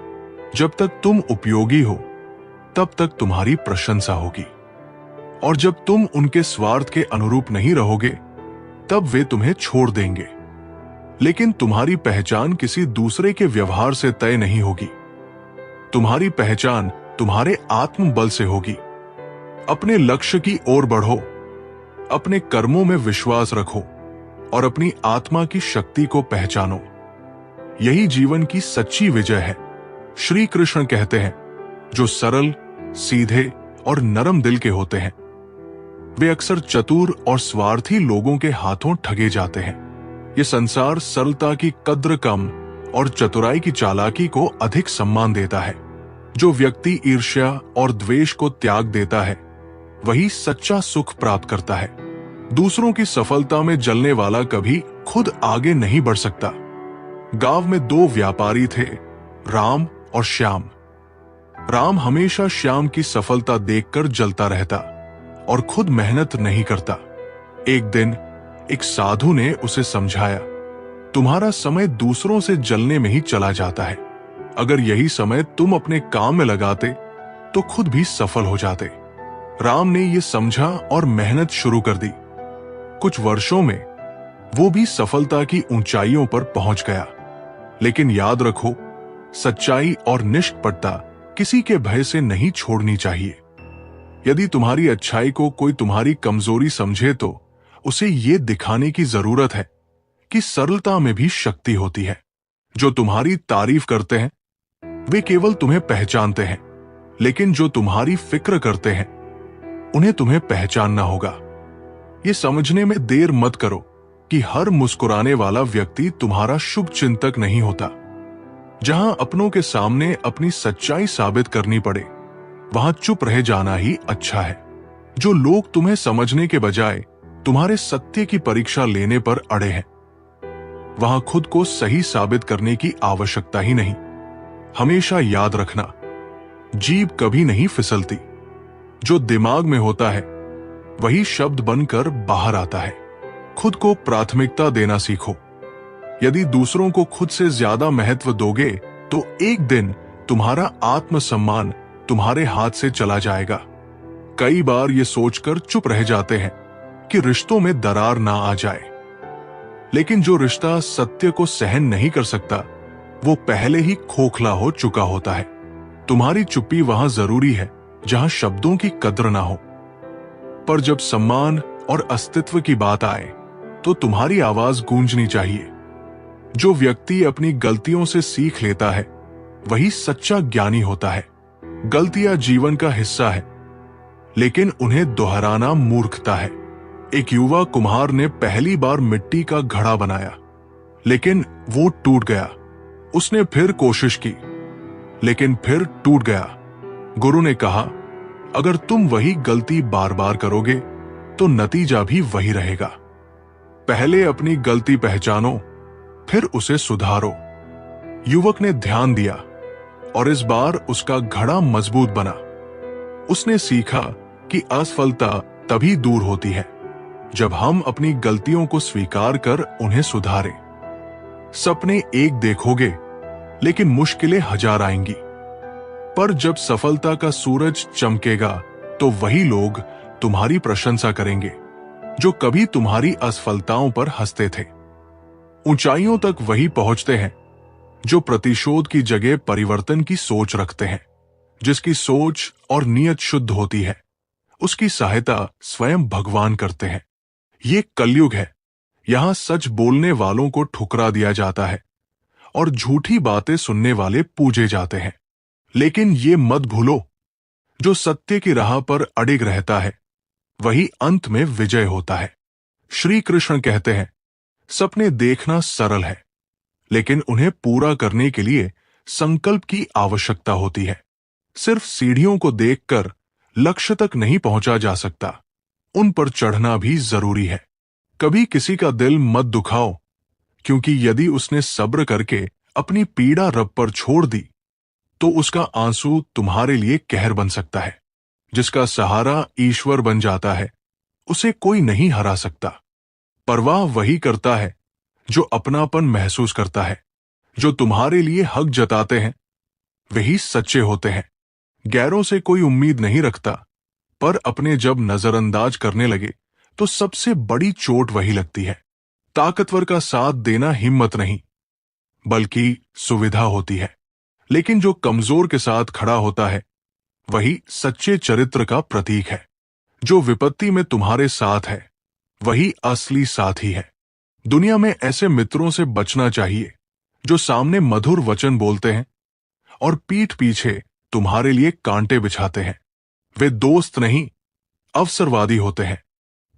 जब तक तुम उपयोगी हो तब तक तुम्हारी प्रशंसा होगी, और जब तुम उनके स्वार्थ के अनुरूप नहीं रहोगे तब वे तुम्हें छोड़ देंगे। लेकिन तुम्हारी पहचान किसी दूसरे के व्यवहार से तय नहीं होगी। तुम्हारी पहचान तुम्हारे आत्मबल से होगी। अपने लक्ष्य की ओर बढ़ो, अपने कर्मों में विश्वास रखो और अपनी आत्मा की शक्ति को पहचानो। यही जीवन की सच्ची विजय है। श्री कृष्ण कहते हैं, जो सरल, सीधे और नरम दिल के होते हैं वे अक्सर चतुर और स्वार्थी लोगों के हाथों ठगे जाते हैं। ये संसार सरलता की कद्र कम और चतुराई की चालाकी को अधिक सम्मान देता है। जो व्यक्ति ईर्ष्या और द्वेष को त्याग देता है वही सच्चा सुख प्राप्त करता है। दूसरों की सफलता में जलने वाला कभी खुद आगे नहीं बढ़ सकता। गांव में दो व्यापारी थे, राम और श्याम। राम हमेशा श्याम की सफलता देखकर जलता रहता और खुद मेहनत नहीं करता। एक दिन एक साधु ने उसे समझाया, तुम्हारा समय दूसरों से जलने में ही चला जाता है। अगर यही समय तुम अपने काम में लगाते तो खुद भी सफल हो जाते। राम ने यह समझा और मेहनत शुरू कर दी। कुछ वर्षों में वो भी सफलता की ऊंचाइयों पर पहुंच गया। लेकिन याद रखो, सच्चाई और निष्कपटता किसी के भय से नहीं छोड़नी चाहिए। यदि तुम्हारी अच्छाई को कोई तुम्हारी कमजोरी समझे तो उसे ये दिखाने की जरूरत है कि सरलता में भी शक्ति होती है। जो तुम्हारी तारीफ करते हैं वे केवल तुम्हें पहचानते हैं, लेकिन जो तुम्हारी फिक्र करते हैं उन्हें तुम्हें पहचानना होगा। ये समझने में देर मत करो कि हर मुस्कुराने वाला व्यक्ति तुम्हारा शुभ चिंतक नहीं होता। जहां अपनों के सामने अपनी सच्चाई साबित करनी पड़े वहां चुप रह जाना ही अच्छा है। जो लोग तुम्हें समझने के बजाय तुम्हारे सत्य की परीक्षा लेने पर अड़े हैं वहां खुद को सही साबित करने की आवश्यकता ही नहीं। हमेशा याद रखना, जीभ कभी नहीं फिसलती। जो दिमाग में होता है वही शब्द बनकर बाहर आता है। खुद को प्राथमिकता देना सीखो। यदि दूसरों को खुद से ज्यादा महत्व दोगे तो एक दिन तुम्हारा आत्मसम्मान तुम्हारे हाथ से चला जाएगा। कई बार ये सोचकर चुप रह जाते हैं कि रिश्तों में दरार ना आ जाए, लेकिन जो रिश्ता सत्य को सहन नहीं कर सकता वो पहले ही खोखला हो चुका होता है। तुम्हारी चुप्पी वहां जरूरी है जहां शब्दों की कद्र ना हो, पर जब सम्मान और अस्तित्व की बात आए तो तुम्हारी आवाज गूंजनी चाहिए। जो व्यक्ति अपनी गलतियों से सीख लेता है वही सच्चा ज्ञानी होता है। गलतियां जीवन का हिस्सा है, लेकिन उन्हें दोहराना मूर्खता है। एक युवा कुम्हार ने पहली बार मिट्टी का घड़ा बनाया, लेकिन वो टूट गया। उसने फिर कोशिश की, लेकिन फिर टूट गया। गुरु ने कहा, अगर तुम वही गलती बार बार करोगे तो नतीजा भी वही रहेगा। पहले अपनी गलती पहचानो, फिर उसे सुधारो। युवक ने ध्यान दिया और इस बार उसका घड़ा मजबूत बना। उसने सीखा कि असफलता तभी दूर होती है जब हम अपनी गलतियों को स्वीकार कर उन्हें सुधारें। सपने एक देखोगे, लेकिन मुश्किलें हजार आएंगी, पर जब सफलता का सूरज चमकेगा तो वही लोग तुम्हारी प्रशंसा करेंगे जो कभी तुम्हारी असफलताओं पर हंसते थे। ऊंचाइयों तक वही पहुंचते हैं जो प्रतिशोध की जगह परिवर्तन की सोच रखते हैं। जिसकी सोच और नीयत शुद्ध होती है उसकी सहायता स्वयं भगवान करते हैं। ये कलयुग है, यहां सच बोलने वालों को ठुकरा दिया जाता है और झूठी बातें सुनने वाले पूजे जाते हैं। लेकिन ये मत भूलो, जो सत्य की राह पर अडिग रहता है वही अंत में विजय होता है। श्री कृष्ण कहते हैं, सपने देखना सरल है, लेकिन उन्हें पूरा करने के लिए संकल्प की आवश्यकता होती है। सिर्फ सीढ़ियों को देखकर लक्ष्य तक नहीं पहुंचा जा सकता, उन पर चढ़ना भी जरूरी है। कभी किसी का दिल मत दुखाओ, क्योंकि यदि उसने सब्र करके अपनी पीड़ा रब पर छोड़ दी तो उसका आंसू तुम्हारे लिए कहर बन सकता है। जिसका सहारा ईश्वर बन जाता है, उसे कोई नहीं हरा सकता। परवाह वही करता है जो अपनापन महसूस करता है। जो तुम्हारे लिए हक जताते हैं वही सच्चे होते हैं। गैरों से कोई उम्मीद नहीं रखता, पर अपने जब नजरअंदाज करने लगे तो सबसे बड़ी चोट वही लगती है। ताकतवर का साथ देना हिम्मत नहीं, बल्कि सुविधा होती है। लेकिन जो कमजोर के साथ खड़ा होता है वही सच्चे चरित्र का प्रतीक है। जो विपत्ति में तुम्हारे साथ है वही असली साथी है। दुनिया में ऐसे मित्रों से बचना चाहिए जो सामने मधुर वचन बोलते हैं और पीठ पीछे तुम्हारे लिए कांटे बिछाते हैं। वे दोस्त नहीं, अवसरवादी होते हैं।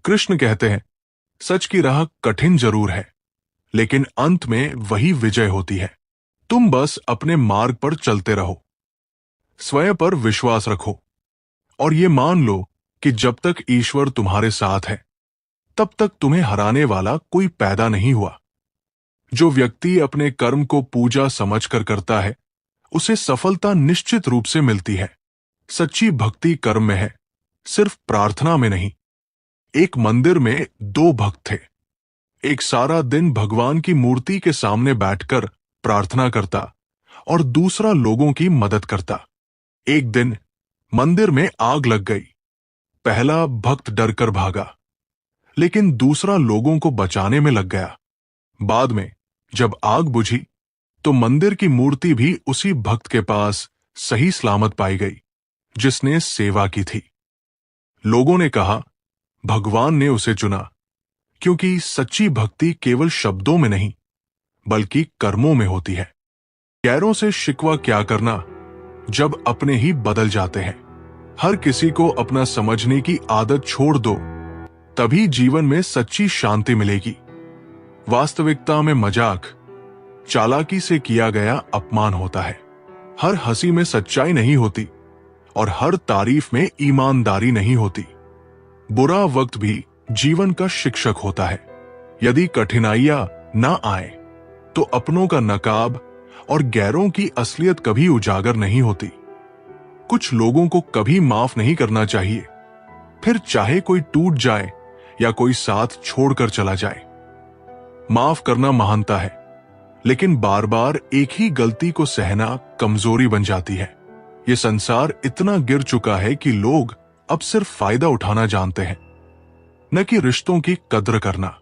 कृष्ण कहते हैं, सच की राह कठिन जरूर है, लेकिन अंत में वही विजय होती है। तुम बस अपने मार्ग पर चलते रहो, स्वयं पर विश्वास रखो और ये मान लो कि जब तक ईश्वर तुम्हारे साथ है तब तक तुम्हें हराने वाला कोई पैदा नहीं हुआ। जो व्यक्ति अपने कर्म को पूजा समझकर करता है उसे सफलता निश्चित रूप से मिलती है। सच्ची भक्ति कर्म में है, सिर्फ प्रार्थना में नहीं। एक मंदिर में दो भक्त थे। एक सारा दिन भगवान की मूर्ति के सामने बैठकर प्रार्थना करता और दूसरा लोगों की मदद करता। एक दिन मंदिर में आग लग गई। पहला भक्त डरकर भागा, लेकिन दूसरा लोगों को बचाने में लग गया। बाद में जब आग बुझी तो मंदिर की मूर्ति भी उसी भक्त के पास सही सलामत पाई गई जिसने सेवा की थी। लोगों ने कहा, भगवान ने उसे चुना, क्योंकि सच्ची भक्ति केवल शब्दों में नहीं बल्कि कर्मों में होती है। गैरों से शिकवा क्या करना जब अपने ही बदल जाते हैं। हर किसी को अपना समझने की आदत छोड़ दो, तभी जीवन में सच्ची शांति मिलेगी। वास्तविकता में मजाक, चालाकी से किया गया अपमान होता है। हर हंसी में सच्चाई नहीं होती और हर तारीफ में ईमानदारी नहीं होती। बुरा वक्त भी जीवन का शिक्षक होता है। यदि कठिनाइयां ना आए तो अपनों का नकाब और गैरों की असलियत कभी उजागर नहीं होती। कुछ लोगों को कभी माफ नहीं करना चाहिए, फिर चाहे कोई टूट जाए या कोई साथ छोड़कर चला जाए। माफ करना महानता है, लेकिन बार बार एक ही गलती को सहना कमजोरी बन जाती है। ये संसार इतना गिर चुका है कि लोग अब सिर्फ फायदा उठाना जानते हैं, न कि रिश्तों की कद्र करना।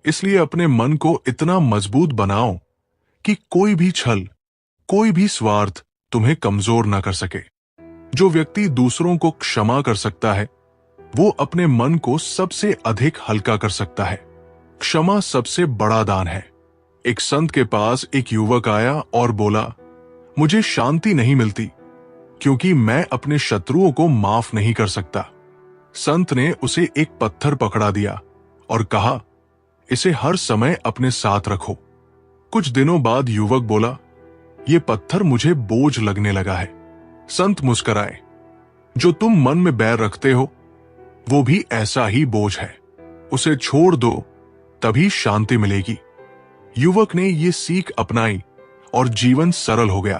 इसलिए अपने मन को इतना मजबूत बनाओ कि कोई भी छल, कोई भी स्वार्थ तुम्हें कमजोर न कर सके। जो व्यक्ति दूसरों को क्षमा कर सकता है वो अपने मन को सबसे अधिक हल्का कर सकता है। क्षमा सबसे बड़ा दान है। एक संत के पास एक युवक आया और बोला, मुझे शांति नहीं मिलती क्योंकि मैं अपने शत्रुओं को माफ नहीं कर सकता। संत ने उसे एक पत्थर पकड़ा दिया और कहा, इसे हर समय अपने साथ रखो। कुछ दिनों बाद युवक बोला, यह पत्थर मुझे बोझ लगने लगा है। संत मुस्कुराए, जो तुम मन में बैर रखते हो वो भी ऐसा ही बोझ है, उसे छोड़ दो, तभी शांति मिलेगी। युवक ने ये सीख अपनाई और जीवन सरल हो गया।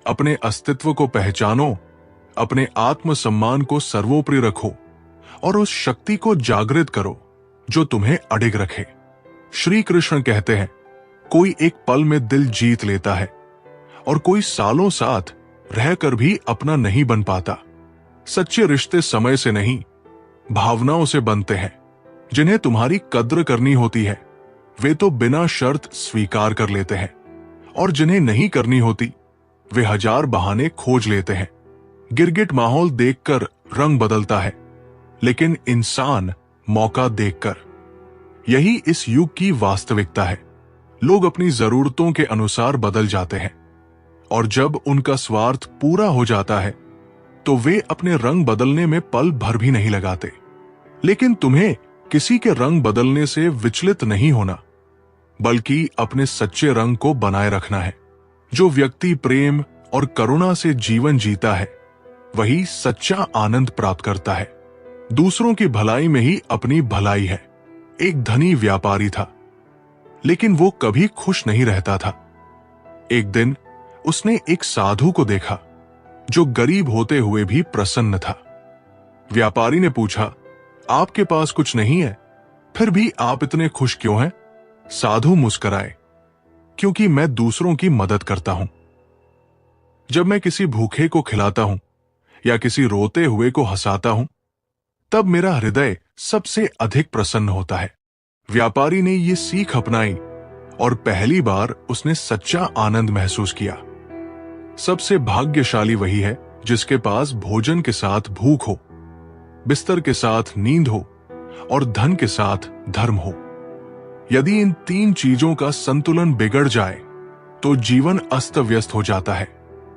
अपने अस्तित्व को पहचानो, अपने आत्मसम्मान को सर्वोपरि रखो और उस शक्ति को जागृत करो जो तुम्हें अडिग रखे। श्री कृष्ण कहते हैं, कोई एक पल में दिल जीत लेता है और कोई सालों साथ रहकर भी अपना नहीं बन पाता। सच्चे रिश्ते समय से नहीं, भावनाओं से बनते हैं। जिन्हें तुम्हारी कद्र करनी होती है वे तो बिना शर्त स्वीकार कर लेते हैं, और जिन्हें नहीं करनी होती वे हजार बहाने खोज लेते हैं। गिरगिट माहौल देखकर रंग बदलता है, लेकिन इंसान मौका देखकर। यही इस युग की वास्तविकता है। लोग अपनी जरूरतों के अनुसार बदल जाते हैं, और जब उनका स्वार्थ पूरा हो जाता है तो वे अपने रंग बदलने में पल भर भी नहीं लगाते। लेकिन तुम्हें किसी के रंग बदलने से विचलित नहीं होना, बल्कि अपने सच्चे रंग को बनाए रखना है। जो व्यक्ति प्रेम और करुणा से जीवन जीता है वही सच्चा आनंद प्राप्त करता है। दूसरों की भलाई में ही अपनी भलाई है। एक धनी व्यापारी था, लेकिन वो कभी खुश नहीं रहता था। एक दिन उसने एक साधु को देखा जो गरीब होते हुए भी प्रसन्न था। व्यापारी ने पूछा, आपके पास कुछ नहीं है, फिर भी आप इतने खुश क्यों हैं? साधु मुस्कुराए, क्योंकि मैं दूसरों की मदद करता हूं। जब मैं किसी भूखे को खिलाता हूं या किसी रोते हुए को हंसाता हूं, तब मेरा हृदय सबसे अधिक प्रसन्न होता है। व्यापारी ने यह सीख अपनाई और पहली बार उसने सच्चा आनंद महसूस किया। सबसे भाग्यशाली वही है जिसके पास भोजन के साथ भूख हो, बिस्तर के साथ नींद हो और धन के साथ धर्म हो। यदि इन तीन चीजों का संतुलन बिगड़ जाए तो जीवन अस्त व्यस्त हो जाता है।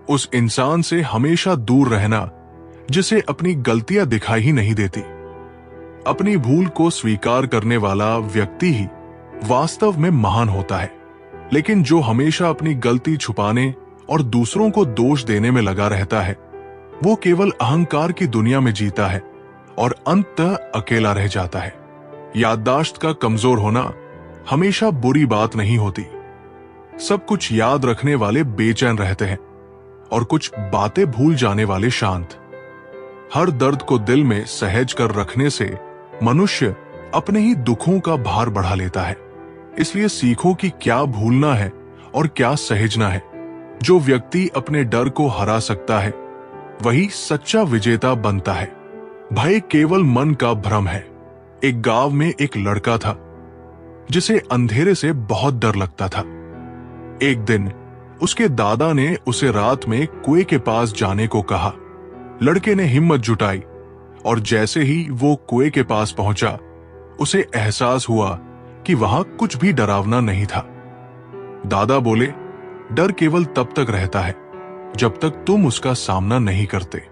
उस इंसान से हमेशा दूर रहना जिसे अपनी गलतियां दिखाई ही नहीं देती। अपनी भूल को स्वीकार करने वाला व्यक्ति ही वास्तव में महान होता है, लेकिन जो हमेशा अपनी गलती छुपाने और दूसरों को दोष देने में लगा रहता है, वो केवल अहंकार की दुनिया में जीता है और अंततः अकेला रह जाता है। याददाश्त का कमजोर होना हमेशा बुरी बात नहीं होती। सब कुछ याद रखने वाले बेचैन रहते हैं और कुछ बातें भूल जाने वाले शांत। हर दर्द को दिल में सहज कर रखने से मनुष्य अपने ही दुखों का भार बढ़ा लेता है। इसलिए सीखो कि क्या भूलना है और क्या सहेजना है। जो व्यक्ति अपने डर को हरा सकता है वही सच्चा विजेता बनता है। भय केवल मन का भ्रम है। एक गांव में एक लड़का था जिसे अंधेरे से बहुत डर लगता था। एक दिन उसके दादा ने उसे रात में कुएं के पास जाने को कहा। लड़के ने हिम्मत जुटाई और जैसे ही वो कुएं के पास पहुंचा, उसे एहसास हुआ कि वहां कुछ भी डरावना नहीं था। दादा बोले, डर केवल तब तक रहता है जब तक तुम उसका सामना नहीं करते।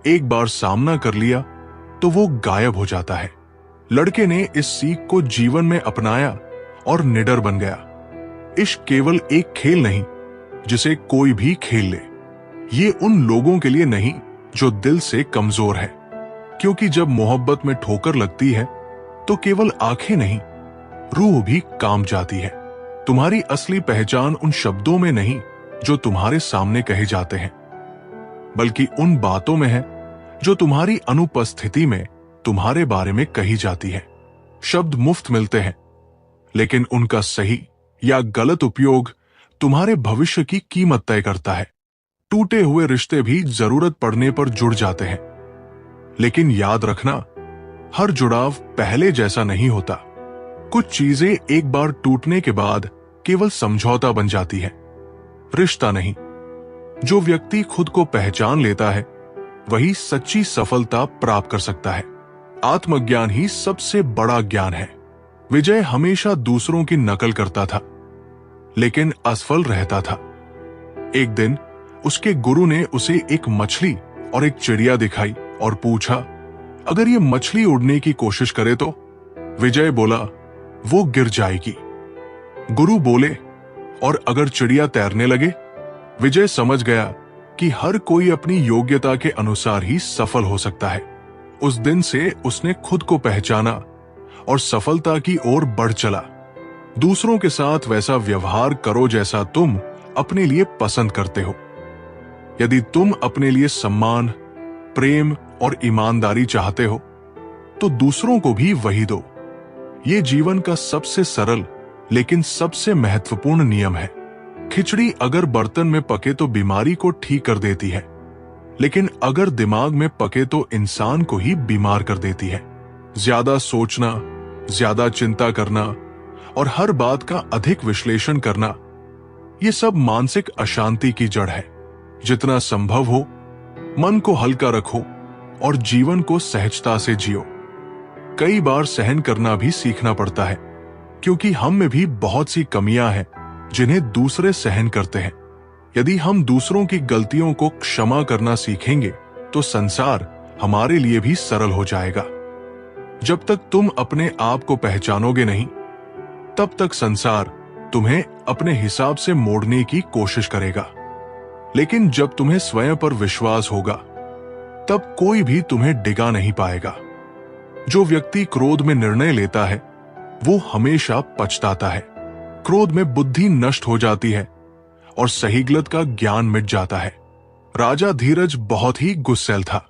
एक बार सामना कर लिया तो वो गायब हो जाता है। लड़के ने इस सीख को जीवन में अपनाया और निडर बन गया। इश्क केवल एक खेल नहीं जिसे कोई भी खेल ले। ये उन लोगों के लिए नहीं जो दिल से कमजोर है, क्योंकि जब मोहब्बत में ठोकर लगती है तो केवल आंखें नहीं, रूह भी काम जाती है। तुम्हारी असली पहचान उन शब्दों में नहीं जो तुम्हारे सामने कहे जाते हैं, बल्कि उन बातों में है जो तुम्हारी अनुपस्थिति में तुम्हारे बारे में कही जाती है। शब्द मुफ्त मिलते हैं, लेकिन उनका सही या गलत उपयोग तुम्हारे भविष्य की कीमत तय करता है। टूटे हुए रिश्ते भी जरूरत पड़ने पर जुड़ जाते हैं, लेकिन याद रखना, हर जुड़ाव पहले जैसा नहीं होता। कुछ चीजें एक बार टूटने के बाद केवल समझौता बन जाती है, रिश्ता नहीं। जो व्यक्ति खुद को पहचान लेता है वही सच्ची सफलता प्राप्त कर सकता है। आत्मज्ञान ही सबसे बड़ा ज्ञान है। विजय हमेशा दूसरों की नकल करता था, लेकिन असफल रहता था। एक दिन उसके गुरु ने उसे एक मछली और एक चिड़िया दिखाई और पूछा, अगर ये मछली उड़ने की कोशिश करे तो? विजय बोला, वो गिर जाएगी। गुरु बोले, और अगर चिड़िया तैरने लगे? विजय समझ गया कि हर कोई अपनी योग्यता के अनुसार ही सफल हो सकता है। उस दिन से उसने खुद को पहचाना और सफलता की ओर बढ़ चला। दूसरों के साथ वैसा व्यवहार करो जैसा तुम अपने लिए पसंद करते हो। यदि तुम अपने लिए सम्मान, प्रेम और ईमानदारी चाहते हो तो दूसरों को भी वही दो। ये जीवन का सबसे सरल लेकिन सबसे महत्वपूर्ण नियम है। खिचड़ी अगर बर्तन में पके तो बीमारी को ठीक कर देती है, लेकिन अगर दिमाग में पके तो इंसान को ही बीमार कर देती है। ज्यादा सोचना, ज्यादा चिंता करना और हर बात का अधिक विश्लेषण करना, ये सब मानसिक अशांति की जड़ है। जितना संभव हो मन को हल्का रखो और जीवन को सहजता से जियो। कई बार सहन करना भी सीखना पड़ता है, क्योंकि हम में भी बहुत सी कमियां हैं जिन्हें दूसरे सहन करते हैं। यदि हम दूसरों की गलतियों को क्षमा करना सीखेंगे तो संसार हमारे लिए भी सरल हो जाएगा। जब तक तुम अपने आप को पहचानोगे नहीं, तब तक संसार तुम्हें अपने हिसाब से मोड़ने की कोशिश करेगा। लेकिन जब तुम्हें स्वयं पर विश्वास होगा, तब कोई भी तुम्हें डिगा नहीं पाएगा। जो व्यक्ति क्रोध में निर्णय लेता है वो हमेशा पछताता है। क्रोध में बुद्धि नष्ट हो जाती है और सही गलत का ज्ञान मिट जाता है। राजा धीरज बहुत ही गुस्सैल था।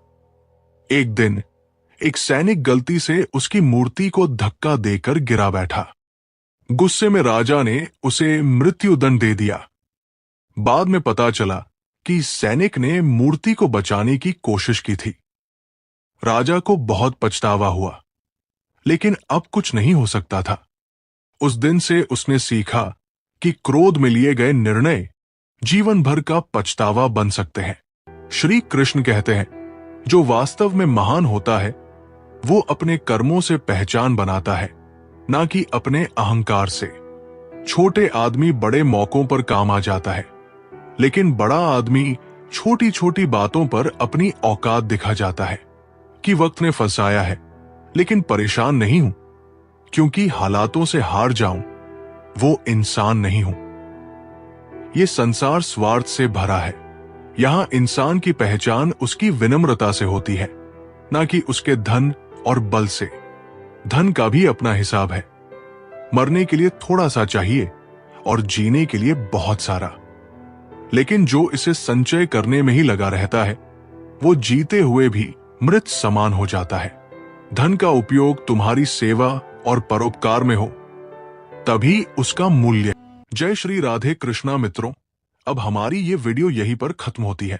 एक दिन एक सैनिक गलती से उसकी मूर्ति को धक्का देकर गिरा बैठा। गुस्से में राजा ने उसे मृत्युदंड दे दिया। बाद में पता चला कि सैनिक ने मूर्ति को बचाने की कोशिश की थी। राजा को बहुत पछतावा हुआ, लेकिन अब कुछ नहीं हो सकता था। उस दिन से उसने सीखा कि क्रोध में लिए गए निर्णय जीवन भर का पछतावा बन सकते हैं। श्री कृष्ण कहते हैं, जो वास्तव में महान होता है वो अपने कर्मों से पहचान बनाता है, ना कि अपने अहंकार से। छोटे आदमी बड़े मौकों पर काम आ जाता है, लेकिन बड़ा आदमी छोटी छोटी बातों पर अपनी औकात दिखा जाता है कि वक्त ने फंसाया है, लेकिन परेशान नहीं हूं क्योंकि हालातों से हार जाऊं, वो इंसान नहीं हूं। ये संसार स्वार्थ से भरा है। यहां इंसान की पहचान उसकी विनम्रता से होती है, ना कि उसके धन और बल से। धन का भी अपना हिसाब है। मरने के लिए थोड़ा सा चाहिए और जीने के लिए बहुत सारा। लेकिन जो इसे संचय करने में ही लगा रहता है, वो जीते हुए भी मृत समान हो जाता है। धन का उपयोग तुम्हारी सेवा और परोपकार में हो, तभी उसका मूल्य। जय श्री राधे कृष्णा मित्रों, अब हमारी ये वीडियो यहीं पर खत्म होती है।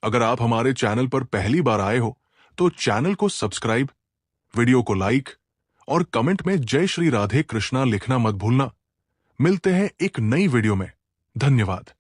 अगर आप हमारे चैनल पर पहली बार आए हो तो चैनल को सब्सक्राइब, वीडियो को लाइक और कमेंट में जय श्री राधे कृष्णा लिखना मत भूलना। मिलते हैं एक नई वीडियो में। धन्यवाद।